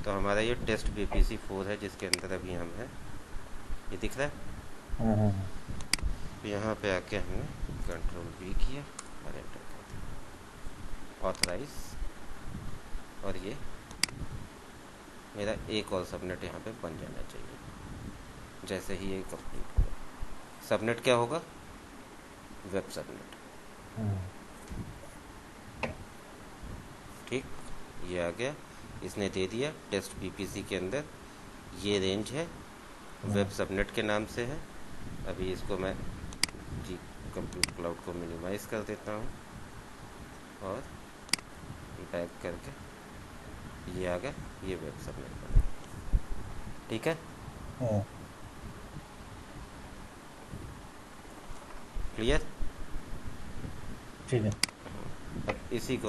तो हमारा ये टेस्ट BPC 4 है जिसके अंदर अभी हम हैं, ये दिख रहा है। यहाँ पे आके हमने कंट्रोल V किया और एंटर कर दिया, ऑथराइज, और ये मेरा एक और सबनेट यहाँ पे बन जाना चाहिए। जैसे ही ये कंप्लीट होगा, सबनेट क्या होगा, वेब सबनेट, ठीक। ये आ गया, इसने दे दिया टेस्ट BPC के अंदर ये रेंज है, वेब सबनेट के नाम से है। अभी इसको मैं जी कंप्यूट क्लाउड को मिनिमाइज कर देता हूँ और बैक करके ये आ गया, ये वेब सबनेट बना, ठीक है। क्लियर, ठीक है। अब इसी को